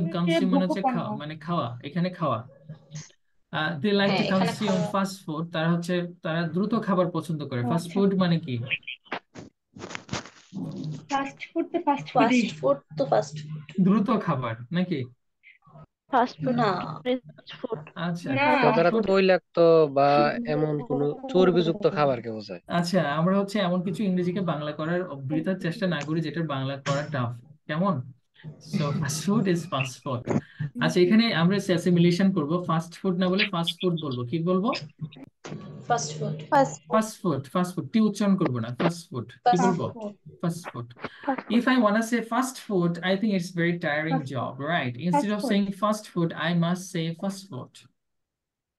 ভোগ্যপণ্য। মানে খাওয়া, এখানে খাওয়া। They like হ্যাঁ, to এখানে consume খাওয়া। fast food. তারা দ্রুত খাবার পছন্দ করে। ফাস্ট আচ্ছা। ফুড মানে কি? ফাস্ট ফুড তো ফাস্ট ফুডই। ফাস্ট ফুড তো ফাস্ট ফুড। দ্রুত খাবার নাকি? ফাস্ট ফুড, না, রিচ ফুড। আচ্ছা, না। তো ফাস্ট তারা ফুড। তৈলাক্ত বা এমন কোন চর্বিযুক্ত খাবারকে বোঝায়। আচ্ছা, আমরা হচ্ছে এমন কিছু ইংরেজিকে বাংলা করার বৃথা চেষ্টা না করি যেটার বাংলা করা টাফ, কেমন? So fast food is fast food. আচ্ছা, এখানে আমরা অ্যাসিমিলেশন করব, ফাস্ট ফুড না বলে ফাস্ট ফুড বলবো। কি বলবো? Fast food. ফাস্ট ফুড টি উচ্চারণ করবো না, ফাস্ট ফুড। কি ফাস্ট বলবো? Food. Fast food. Fast If I want to say fast food, I think it's very tiring Fast job, right? Instead of food. saying fast food, I must say fast food.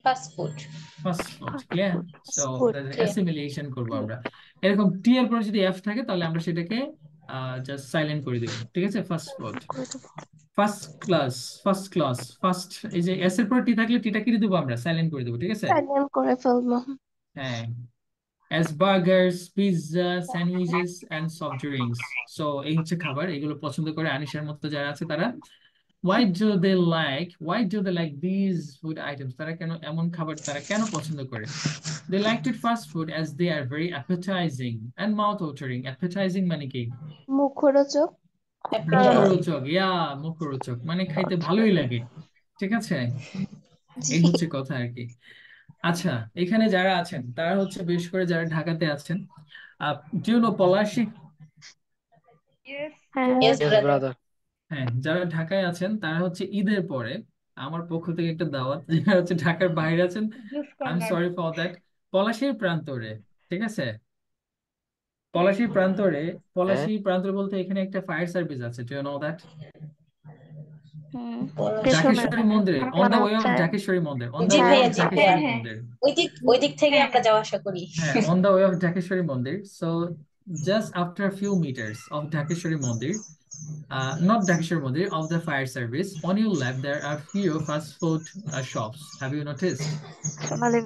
Fast food. Fast food, clear? So food, the clear. assimilation করবো আমরা। এরকম টি এর পরে যদি F থাকে তাহলে আমরা সেটাকে জাস্ট সাইলেন্ট করে দিব, ঠিক আছে? Fast food. First class, first, এই যে এস এর পরে টি থাকলে টিটা কি দেবো আমরা? সাইলেন্ট করে দেবো, ঠিক আছে? সাইলেন্ট করে ফেলবো। হ্যাঁ, as burgers, pizza, sandwiches and soft drinks. So এই হচ্ছে খাবার, এগুলো পছন্দ করে আনিশার মতো যারা আছে তারা। Why do they like these food items? তারা কেন এমন খাবার তারা কেন পছন্দ করে? They like to eat fast food as they are very appetizing and mouth-watering. Appetizing মানে কি? মুখরোচক। মুখরোচক, মুখরোচক মানে খাইতে ভালোই লাগে, ঠিক আছে? এই হচ্ছে কথা আর কি। আচ্ছা, এখানে যারা আছেন তারা হচ্ছে বিশেষ করে যারা ঢাকাতে আছেন, do you know Palashi? Yes. হ্যাঁ, Yes, Yes, brother. brother. হ্যাঁ, যারা ঢাকায় আছেন তারা হচ্ছে ঈদের পরে আমার পক্ষ থেকে একটা দাওয়াত, যারা হচ্ছে ঢাকার বাইরে আছেন, Juice I am corner. Sorry for that, পলাশীর প্রান্তরে, ঠিক আছে? পলাশীর প্রান্তরে বলতে এখানে একটা ফায়ার সার্ভিস আছে, do you know that? পেছনে ঢাকেশ্বরী মন্দিরে, on মানে the way of হচ্ছে ঢাকেশ্বরী মন্দির, on the জি way ভাইয়া, of জি ঢাকেশ্বরী ভাইয়া। মন্দির। ওই দিক থেকে আমরা যাওয়া আসা করি। হ্যাঁ, on the way of Dhakeshwari মন্দির. So just after a few meters of Dhakeshwari মন্দির, Not Dhakeshwar মধ্যে, of the fire service. On your left, there are few fast food shops. Have you noticed? সোনালী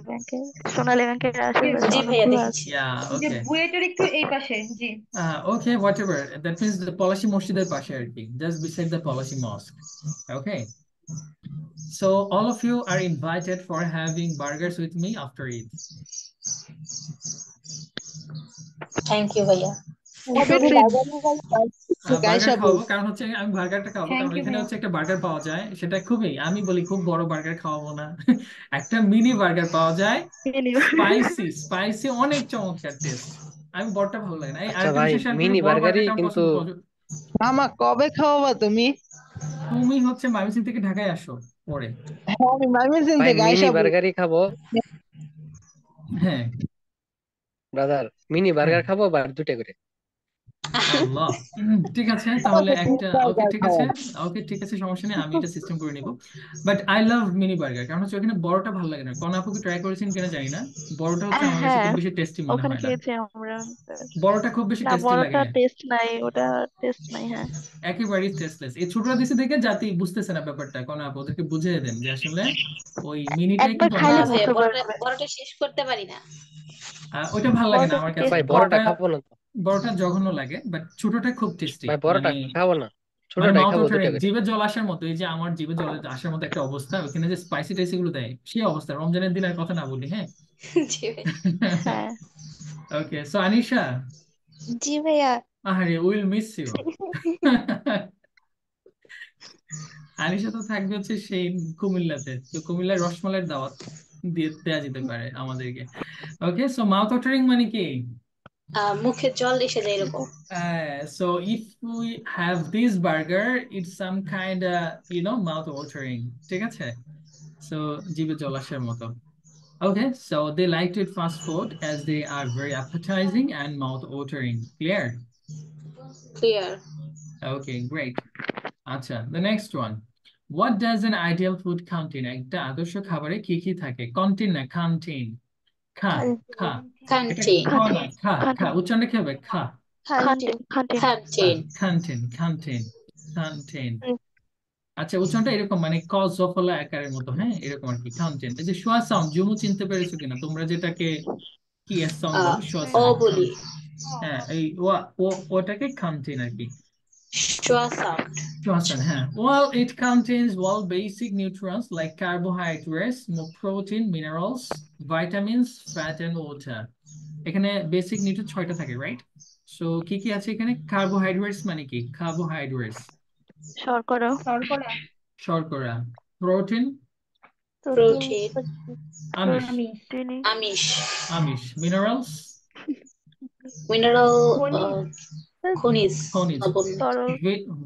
ব্যাংকের আশেপাশে জি ভাইয়া অনেকগুলো আছে। দেখেছি। Yeah, যে okay. বুয়েটের একটু এই পাশে, জি। Okay, whatever. That means the Palashi মসজিদের পাশে আর কি, just beside the Palashi Mosque. Okay. So all of you are invited for having burgers with me after Eid. Thank you ভাইয়া। অবশ্যই বার্গার খাওয়াবো, কারণ হচ্ছে আমি বার্গারটা খাওয়াবো থ্যাংক কারণ ইউ এখানে ভাইয়া। হচ্ছে একটা বার্গার পাওয়া যায়, সেটা খুবই, আমি বলি খুব বড় বার্গার খাওয়াবো না, একটা মিনি বার্গার পাওয়া যায়, স্পাইসি অনেক চমৎকার টেস্ট। আমি বড়টা ভালো লাগে না, এই আচ্ছা আরেকটা ভাই, বিষয় শেয়ার করি, মিনি বড় বার্গারই বার্গারটা আমার কিন্তু পছন্দ। মামা কবে খাওয়াবা তুমি? তুমি হচ্ছে ময়মনসিংহ থেকে ঢাকায় আসো পরে। হ্যাঁ, আমি ময়মনসিংহ ভাই থেকে মিনি আইসা বার্গারই খাবো হ্যাঁ ব্রাদার, মিনি বার্গার খাবো বা 2টা করে। আল্লাহ, ঠিক আছে তাহলে একটা, ওকে ঠিক আছে, ওকে ঠিক আছে, সমস্যা নেই, আমি এটা সিস্টেম করে নিব। But I love mini burger, কারণ হচ্ছে ওখানে বড়টা ভালো লাগে না। কোন আপু কি ট্রাই করেছেন কিনা জানি না, বড়টা হচ্ছে আমার কাছে হ্যাঁ, খুব বেশি টেস্টি মনে ওখানে হয় না, খেয়েছি আমরা। বড়টা খুব বেশি না, টেস্টি লাগে বড়টা না, টেস্ট নাই, ওটা টেস্ট নাই। হ্যাঁ, একেবারেই টেস্টলেস। এই ছোটরা দিছে দেখে জাতি বুঝতেছে না ব্যাপারটা, কোন আপু ওদেরকে বুঝিয়ে দেন যে আসলে ওই মিনিটাই একবার কিন্তু অনেক খাইলে না বেশি। ভাইয়া, বুঝতে বড়টা পারবে। বড়টা শেষ করতে পারি না। ওইটা ভালো লাগে না বড়টা আমার কাছে, টেস্ট ভাই কম। বড়টা বড়টা, খাবো না তো, বড়টা জঘন্য লাগে, বাট ছোটটা খুব টেস্টি, ভাই বড়টা মানে খাবো না, মানে ছোটটাই মাউথ খাবো 2টা ওয়াটারিং, করে। জিভে জল আসার মতো। এই যে আমার জিভে জল আসার মতো একটা অবস্থা, ওখানে যে স্পাইসি টাইসি গুলো দেয় সেই অবস্থা, রমজানের দিনের কথা না বলি, হ্যাঁ। জি ভাই। হ্যাঁ, ওকে, সো আনিশা, জি ভাইয়া। আহারে উইল মিস ইউ। আনিশা তো থাকবে হচ্ছে সেই কুমিল্লাতে, তো কুমিল্লার রসমালাইয়ের দাওয়াত দেয়া যেতে পারে আমাদেরকে। ওকে, সো মাউথ ওয়াটারিং মানে কি? মুখে জল এসে যায় এরকম। So if we have this burger, it's some kind of, mouth watering. ঠিক আছে? So জিভে জল আসার মতো। Okay, so they like to eat fast food as they are very appetizing and mouth watering. Clear? Clear. Okay, great. আচ্ছা, the next one. What does an ideal food contain? একটা আদর্শ খাবারে কি কি থাকে? Contain না, contain. খা, খা। এটা ক্যান্টিন। খ না, খা, খা। উচ্চারণটা কি হবে? খা। খান্টিন। খান্টিন। ক্যান্টিন। Contain, contain, contain. আচ্ছা, উচ্চারণটা এরকম, মানে ক জফলা আকারের মতো, হ্যাঁ, এরকম আর কি, কাউন্টেন। এই যে শোয়া সাউন্ড, জুমু চিনতে পেরেছো কিনা তোমরা, যেটাকে কি এস সাউন্ড বলো, শোয়া ও সাউন্ড। বলি। হ্যাঁ, এই ওটাকে কাউন্টেন আর কি, শোয়া সাউন্ড। শোয়া সাউন্ড, হ্যাঁ। Well, it contains basic nutrients like carbohydrates, protein, minerals, vitamins, fat and water. এখানে বেসিক নিউট্রিয়েন্ট 6টা থাকে, রাইট? সো কি কি আছে এখানে? কার্বোহাইড্রেটস মানে কি? কার্বোহাইড্রেটস শর্করা। শর্করা, প্রোটিন, প্রোটিন। আমিষ, আমিষ। আমিষ, মিনারেলস, মিনারেল। খনিজ। খনিজ, তরল।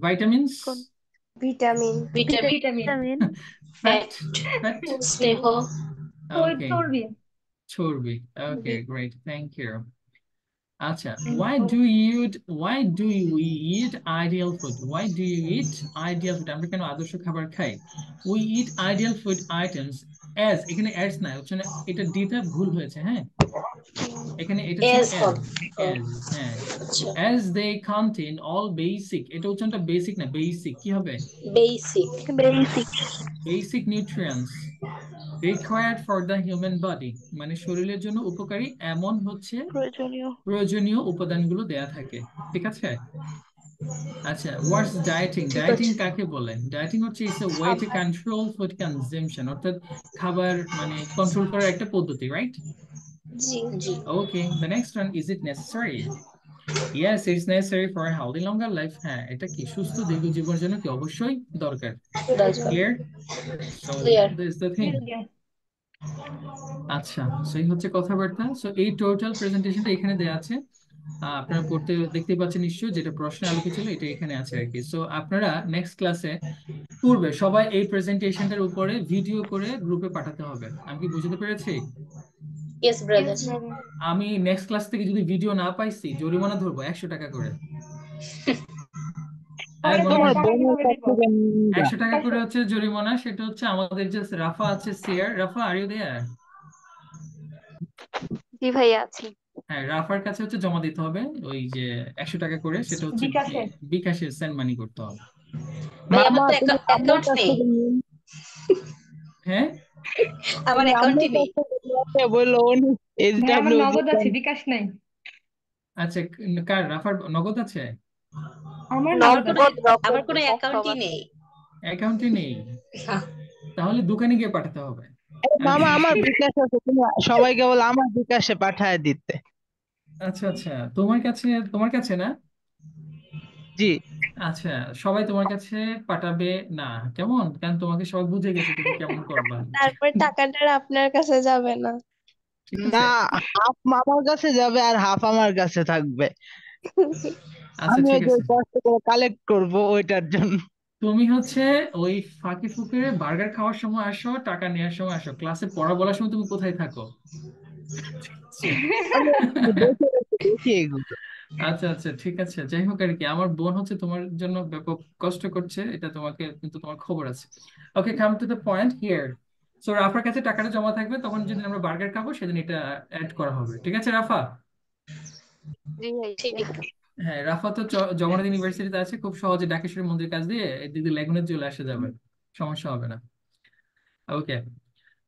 Vitamins, vitamin. Vitamin. Fat, fat, স্নেহ। ওকে, চর্বি। চর্বি। ওকে, গ্রেট, থ্যাংক ইউ। আচ্ছা, why do we eat ideal food? Why do you eat ideal food? আমরা কেন আদর্শ খাবার খাই? We eat ideal food items as, এখানে as না, হচ্ছে না, এটা ডিটা ভুল হয়েছে, হ্যাঁ, এখানে এটা ছিল As হবে। as, হ্যাঁ, আচ্ছা। as they contain all basic, এটা উচ্চারণটা বেসিক না, বেসিক কি হবে? Basic. Basic nutrients required for the human body, মানে শরীরের জন্য উপকারী এমন হচ্ছে প্রয়োজনীয় উপাদানগুলো দেয়া থাকে, ঠিক আছে? আচ্ছা, what's dieting? Dieting কাকে বলে? Dieting হচ্ছে is a way to control food consumption, অর্থাৎ খাবার মানে কন্ট্রোল করার একটা পদ্ধতি, right? G. Okay, the next one, is it necessary? Yes, it's necessary for a healthy longer life. হ্যাঁ, এটা কি সুস্থ দীর্ঘ জীবনের জন্য কি অবশ্যই দরকার। Clear? So this is the thing. আচ্ছা, সেই হচ্ছে কথাবার্তা। সো এই টোটাল প্রেজেন্টেশনটা এখানে দেয়া আছে, আপনারা পড়তে দেখতে পাচ্ছেন নিশ্চয়ই, যেটা প্রশ্নে আলোকে ছিল এটা এখানে আছে আর কি। সো আপনারা নেক্সট ক্লাসে পূর্বে সবাই এই প্রেজেন্টেশনটার উপরে ভিডিও করে গ্রুপে পাঠাতে হবে। আমি কি বুঝতে পেরেছি? Yes brother. আমি নেক্সট ক্লাস থেকে যদি ভিডিও না পাইছি, জরিমানা ধরবো 100 টাকা করে। 100 টাকা করে হচ্ছে জরিমানা, সেটা হচ্ছে আমাদের যে রাফা আছে, সিয়ার, রাফা আর ইউ দেয়ার? জি ভাইয়া আছি। হ্যাঁ, রাফার কাছে হচ্ছে জমা দিতে হবে ওই যে 100 টাকা করে, সেটা হচ্ছে বিকাশে। বিকাশে সেন্ড মানি করতে হবে। ভাই আমার মামা তো তুমি আম্মুর অ্যাকাউন্ট কাছ নেই, থেকে নিন, হ্যাঁ, আমার তুমি অ্যাকাউন্টই আম্মুর নেই। কাছ থেকে নিয়ে বললো ভাই আমার SWG নগদ আছে, বিকাশ নাই। আচ্ছা, কার রাফার নগদ আছে? আমার আমার নগদ কোনো আছে। আমার কোনো অ্যাকাউন্টই নেই। অ্যাকাউন্টে নেই? হ্যাঁ। তাহলে দোকানে গিয়ে পাঠাতে হবে। আমি মামা আমার বিকাশ আছে, তুমি সবাইকে বলো আমার বিকাশে পাঠায় দিতে। আচ্ছা আচ্ছা, তোমার কাছে না? জি। আচ্ছা, সবাই তোমার কাছে পাঠাবে না? কেমন, কারণ তোমাকে সবাই বুঝে গেছে তুমি কেমন করবা। তারপর টাকাটা আর আপনার কাছে যাবে না। ঠিক না, আছে, হাফ মামার কাছে যাবে আর হাফ আমার কাছে থাকবে। আচ্ছা আমি ওই ঠিক যে আছে। কষ্ট করে কালেক্ট করবো ওইটার জন্য। তুমি হচ্ছে ওই ফাঁকে ফুঁকে বার্গার খাওয়ার সময় আসো, টাকা নেওয়ার সময় আসো, ক্লাসে পড়া বলার সময় তুমি কোথায় থাকো? ঠিক আছে। আমি দেখে দেখি এগুলো। আচ্ছা আচ্ছা ঠিক আছে, যাই হোক আর কি, আমার বোন হচ্ছে তোমার জন্য ব্যাপক কষ্ট করছে, এটা তোমাকে কিন্তু তোমার খবর আছে। Okay, come to the point here. So রাফার কাছে টাকাটা জমা থাকবে, তখন যেদিন আমরা বার্গার খাবো সেদিন এটা অ্যাড করা হবে, ঠিক আছে রাফা? জি ঠিক ভাইয়া। হ্যাঁ, রাফা তো জগন্নাথ ইউনিভার্সিটিতে আছে, খুব সহজে ডাকেশ্বরী মন্দির কাছ দিয়ে এদিকে লেগুনে চলে আসা যাবে, সমস্যা হবে না। ওকে,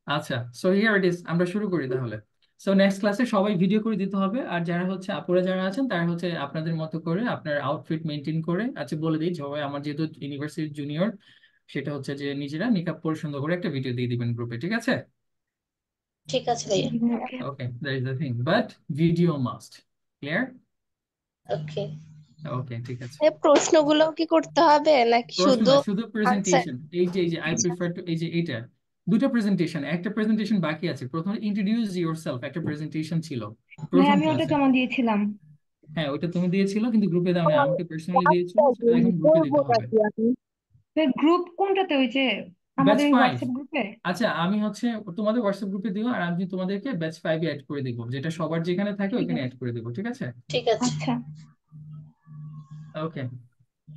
আচ্ছা, সো হিয়ার ইট ইজ, আমরা শুরু করি তাহলে। সো নেক্সট ক্লাসে সবাই ভিডিও করে দিতে হবে, আর যারা হচ্ছে আপুরা যারা আছেন তারা হচ্ছে আপনাদের মতো করে আপনার আউটফিট মেনটেন করে, আচ্ছা বলে দিই সবাই, আমার যেহেতু ইউনিভার্সিটি জুনিয়র, সেটা হচ্ছে যে নিজেরা মেকআপ পরে সুন্দর করে একটা ভিডিও দিয়ে দিবেন গ্রুপে, ঠিক আছে? ঠিক আছে ভাইয়া। Okay. Okay, that is the thing, but video must, clear? Okay. Okay, ঠিক আছে। এই প্রশ্নগুলো কি করতে হবে নাকি প্রশ্ন শুধু না, শুধু আনসার? প্রেজেন্টেশন, এই যে আই প্রিফার টু, এই যে এইটা দুটো প্রেজেন্টেশন, একটা প্রেজেন্টেশন বাকি আছে, প্রথমে ইন্ট্রোডিউস ইউরসেলফ একটা প্রেজেন্টেশন ছিল ভাই প্রথম আমি ওটা ক্লাসে। জমা দিয়েছিলাম। হ্যাঁ, ওইটা তুমি দিয়েছিল কিন্তু গ্রুপে দাও না, আমাকে পার্সোনালি দিয়েছিল, সেটা এখন গ্রুপে করবো দিতে হবে। নাকি আমি? গ্রুপ কোনটাতে, ওই যে ব্যাচ আমাদের ফাইভ। হোয়াটসঅ্যাপ গ্রুপে? আচ্ছা, আমি হচ্ছে তোমাদের হোয়াটসঅ্যাপ গ্রুপে দিও, আর আমি তোমাদেরকে ব্যাচ ফাইভে অ্যাড করে দিব, যেটা সবার যেখানে থাকে ঠিক ওইখানে আছে। অ্যাড করে দিব, ঠিক আছে? ঠিক আছে। আচ্ছা। ওকে,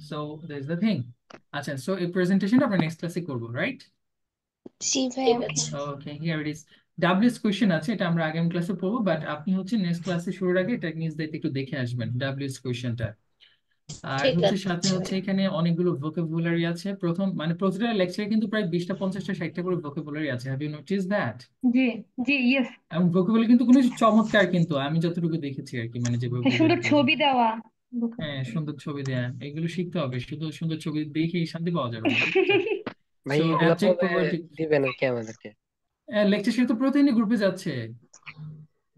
সো দ্যাটস দ্য থিং। আচ্ছা, সো এই প্রেজেন্টেশনটা আমরা নেক্সট ক্লাসে করবো, রাইট? জি ঠিক ভাইয়া। আছে। Okay, here it is. WS question আছে, এটা আমরা আগামী ক্লাসে পড়বো, বাট আপনি হচ্ছে নেক্সট ক্লাসে শুরুর আগে এটা নিজ দায়িত্বে একটু দেখে আসবেন ডাব্লিউএস কোশ্চেনটা। আর ঠিক হচ্ছে সাথে আছে হচ্ছে ভাইয়া। এখানে অনেকগুলো ভোকাবুলারি আছে, প্রথম মানে প্রতিটা লেকচারে কিন্তু প্রায় 20টা 50টা 60টা করে ভোকাবুলারি আছে, হ্যাভ ইউ নোটিস দ্যাট? জি জি, ইয়েস। এবং ভোকাবুলারি কিন্তু কোনো চমৎকার, কিন্তু আমি যতটুকু দেখেছি আর কি, মানে যে ভোকাবুলারি সুন্দর গুলো। ছবি দেওয়া। হ্যাঁ, সুন্দর ছবি দেয়া, এগুলো শিখতে হবে, শুধু সুন্দর ছবি দেখেই শান্তি পাওয়া যাবে না, বুঝছো? ভাই সো এগুলা অ্যাবজেক্ট পরে প্রপার্টি, দিবেন আর কি আমাদেরকে? লেকচার সে তো প্রতিদিনই গ্রুপে যাচ্ছে,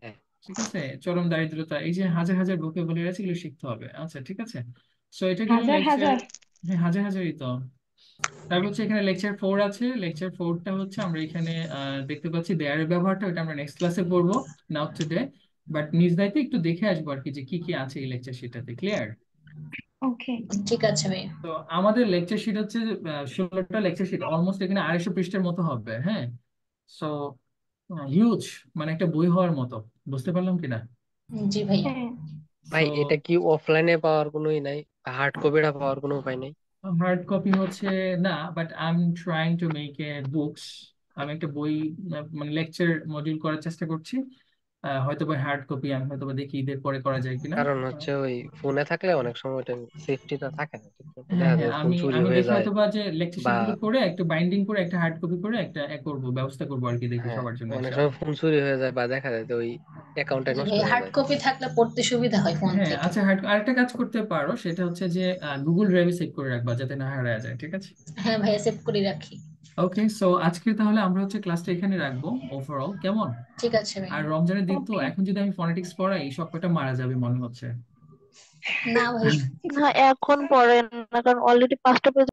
হ্যাঁ। ঠিক আছে? চরম দারিদ্রতা, এই যে হাজার হাজার ভোকাবুলারি আছে, এগুলো শিখতে হবে, আচ্ছা ঠিক আছে? সো এটা গেল হাজার লেকচার। হাজার। হ্যাঁ, হাজার হাজারই তো। তারপর হচ্ছে এখানে লেকচার 4 আছে, লেকচার 4টা হচ্ছে আমরা এখানে দেখতে পাচ্ছি দেয়ারের ব্যবহারটা, ওটা আমরা নেক্সট ক্লাসে পড়বো, নাও টুডে, বাট নিজ দায়িত্বে একটু দেখে আসবো আর কি, যে কি কি আছে এই লেকচার শিটটাতে, ক্লিয়ার? ওকে। ঠিক আছে ভাইয়া। তো আমাদের লেকচার শিট হচ্ছে 16টা লেকচার শিট, অলমোস্ট এখানে 250 পৃষ্ঠার মতো হবে, হ্যাঁ। সো হিউজ, মানে একটা বই হওয়ার মতো, বুঝতে পারলাম কিনা? জি ভাইয়া। হ্যাঁ। ভাই সো এটা কি অফলাইনে পাওয়ার কোনোই নাই? হার্ড কপিটা পাওয়ার কোনো উপায় নাই? হার্ড কপি হচ্ছে না, but I am trying to make a books, আমি একটা বই মানে লেকচার মডিউল করার চেষ্টা করছি, হয়তো বা হার্ড কপি আমি হয়তো বা দেখি ঈদের পরে করা যায় কিনা। কারণ হচ্ছে ওই ফোনে থাকলে অনেক সময় ওটা সেফটিটা থাকে না ঠিক মতো, হ্যাঁ দেখা হ্যাঁ, যায় ফোন আমি চুরি আমি হয়ে দেখি যায় হয়তো বা যে লেকচার বা শিট গুলো করে একটা বাইন্ডিং করে একটা হার্ড কপি করে একটা করবো, ব্যবস্থা করবো আর কি, দেখি হ্যাঁ সবার জন্য অনেক সময় ইনশাআল্লাহ। ফোন চুরি হয়ে যায় বা দেখা যায় যে ওই অ্যাকাউন্টে জি নষ্ট ভাইয়া, হয়ে হার্ড যায়। কপি থাকলে পড়তে সুবিধা হয় ফোন হ্যাঁ, থেকে। আচ্ছা, আরেকটা কাজ করতে পারো, সেটা হচ্ছে যে গুগল ড্রাইভে সেভ করে রাখবা যাতে না হারায় যায়, ঠিক আছে? হ্যাঁ ভাইয়া, সেভ করে রাখি। ওকে, সো আজকে তাহলে আমরা হচ্ছে ক্লাসটা এখানে রাখবো, ওভারঅল কেমন? ঠিক আছে আর ভাইয়া। রমজানের দিন তো, ওকে। এখন যদি আমি ফনেটিক্স পড়াই সব কটা মারা যাবে মনে হচ্ছে। না ভাইয়া। না এখন পড়েন না, কারণ অলরেডি 5টা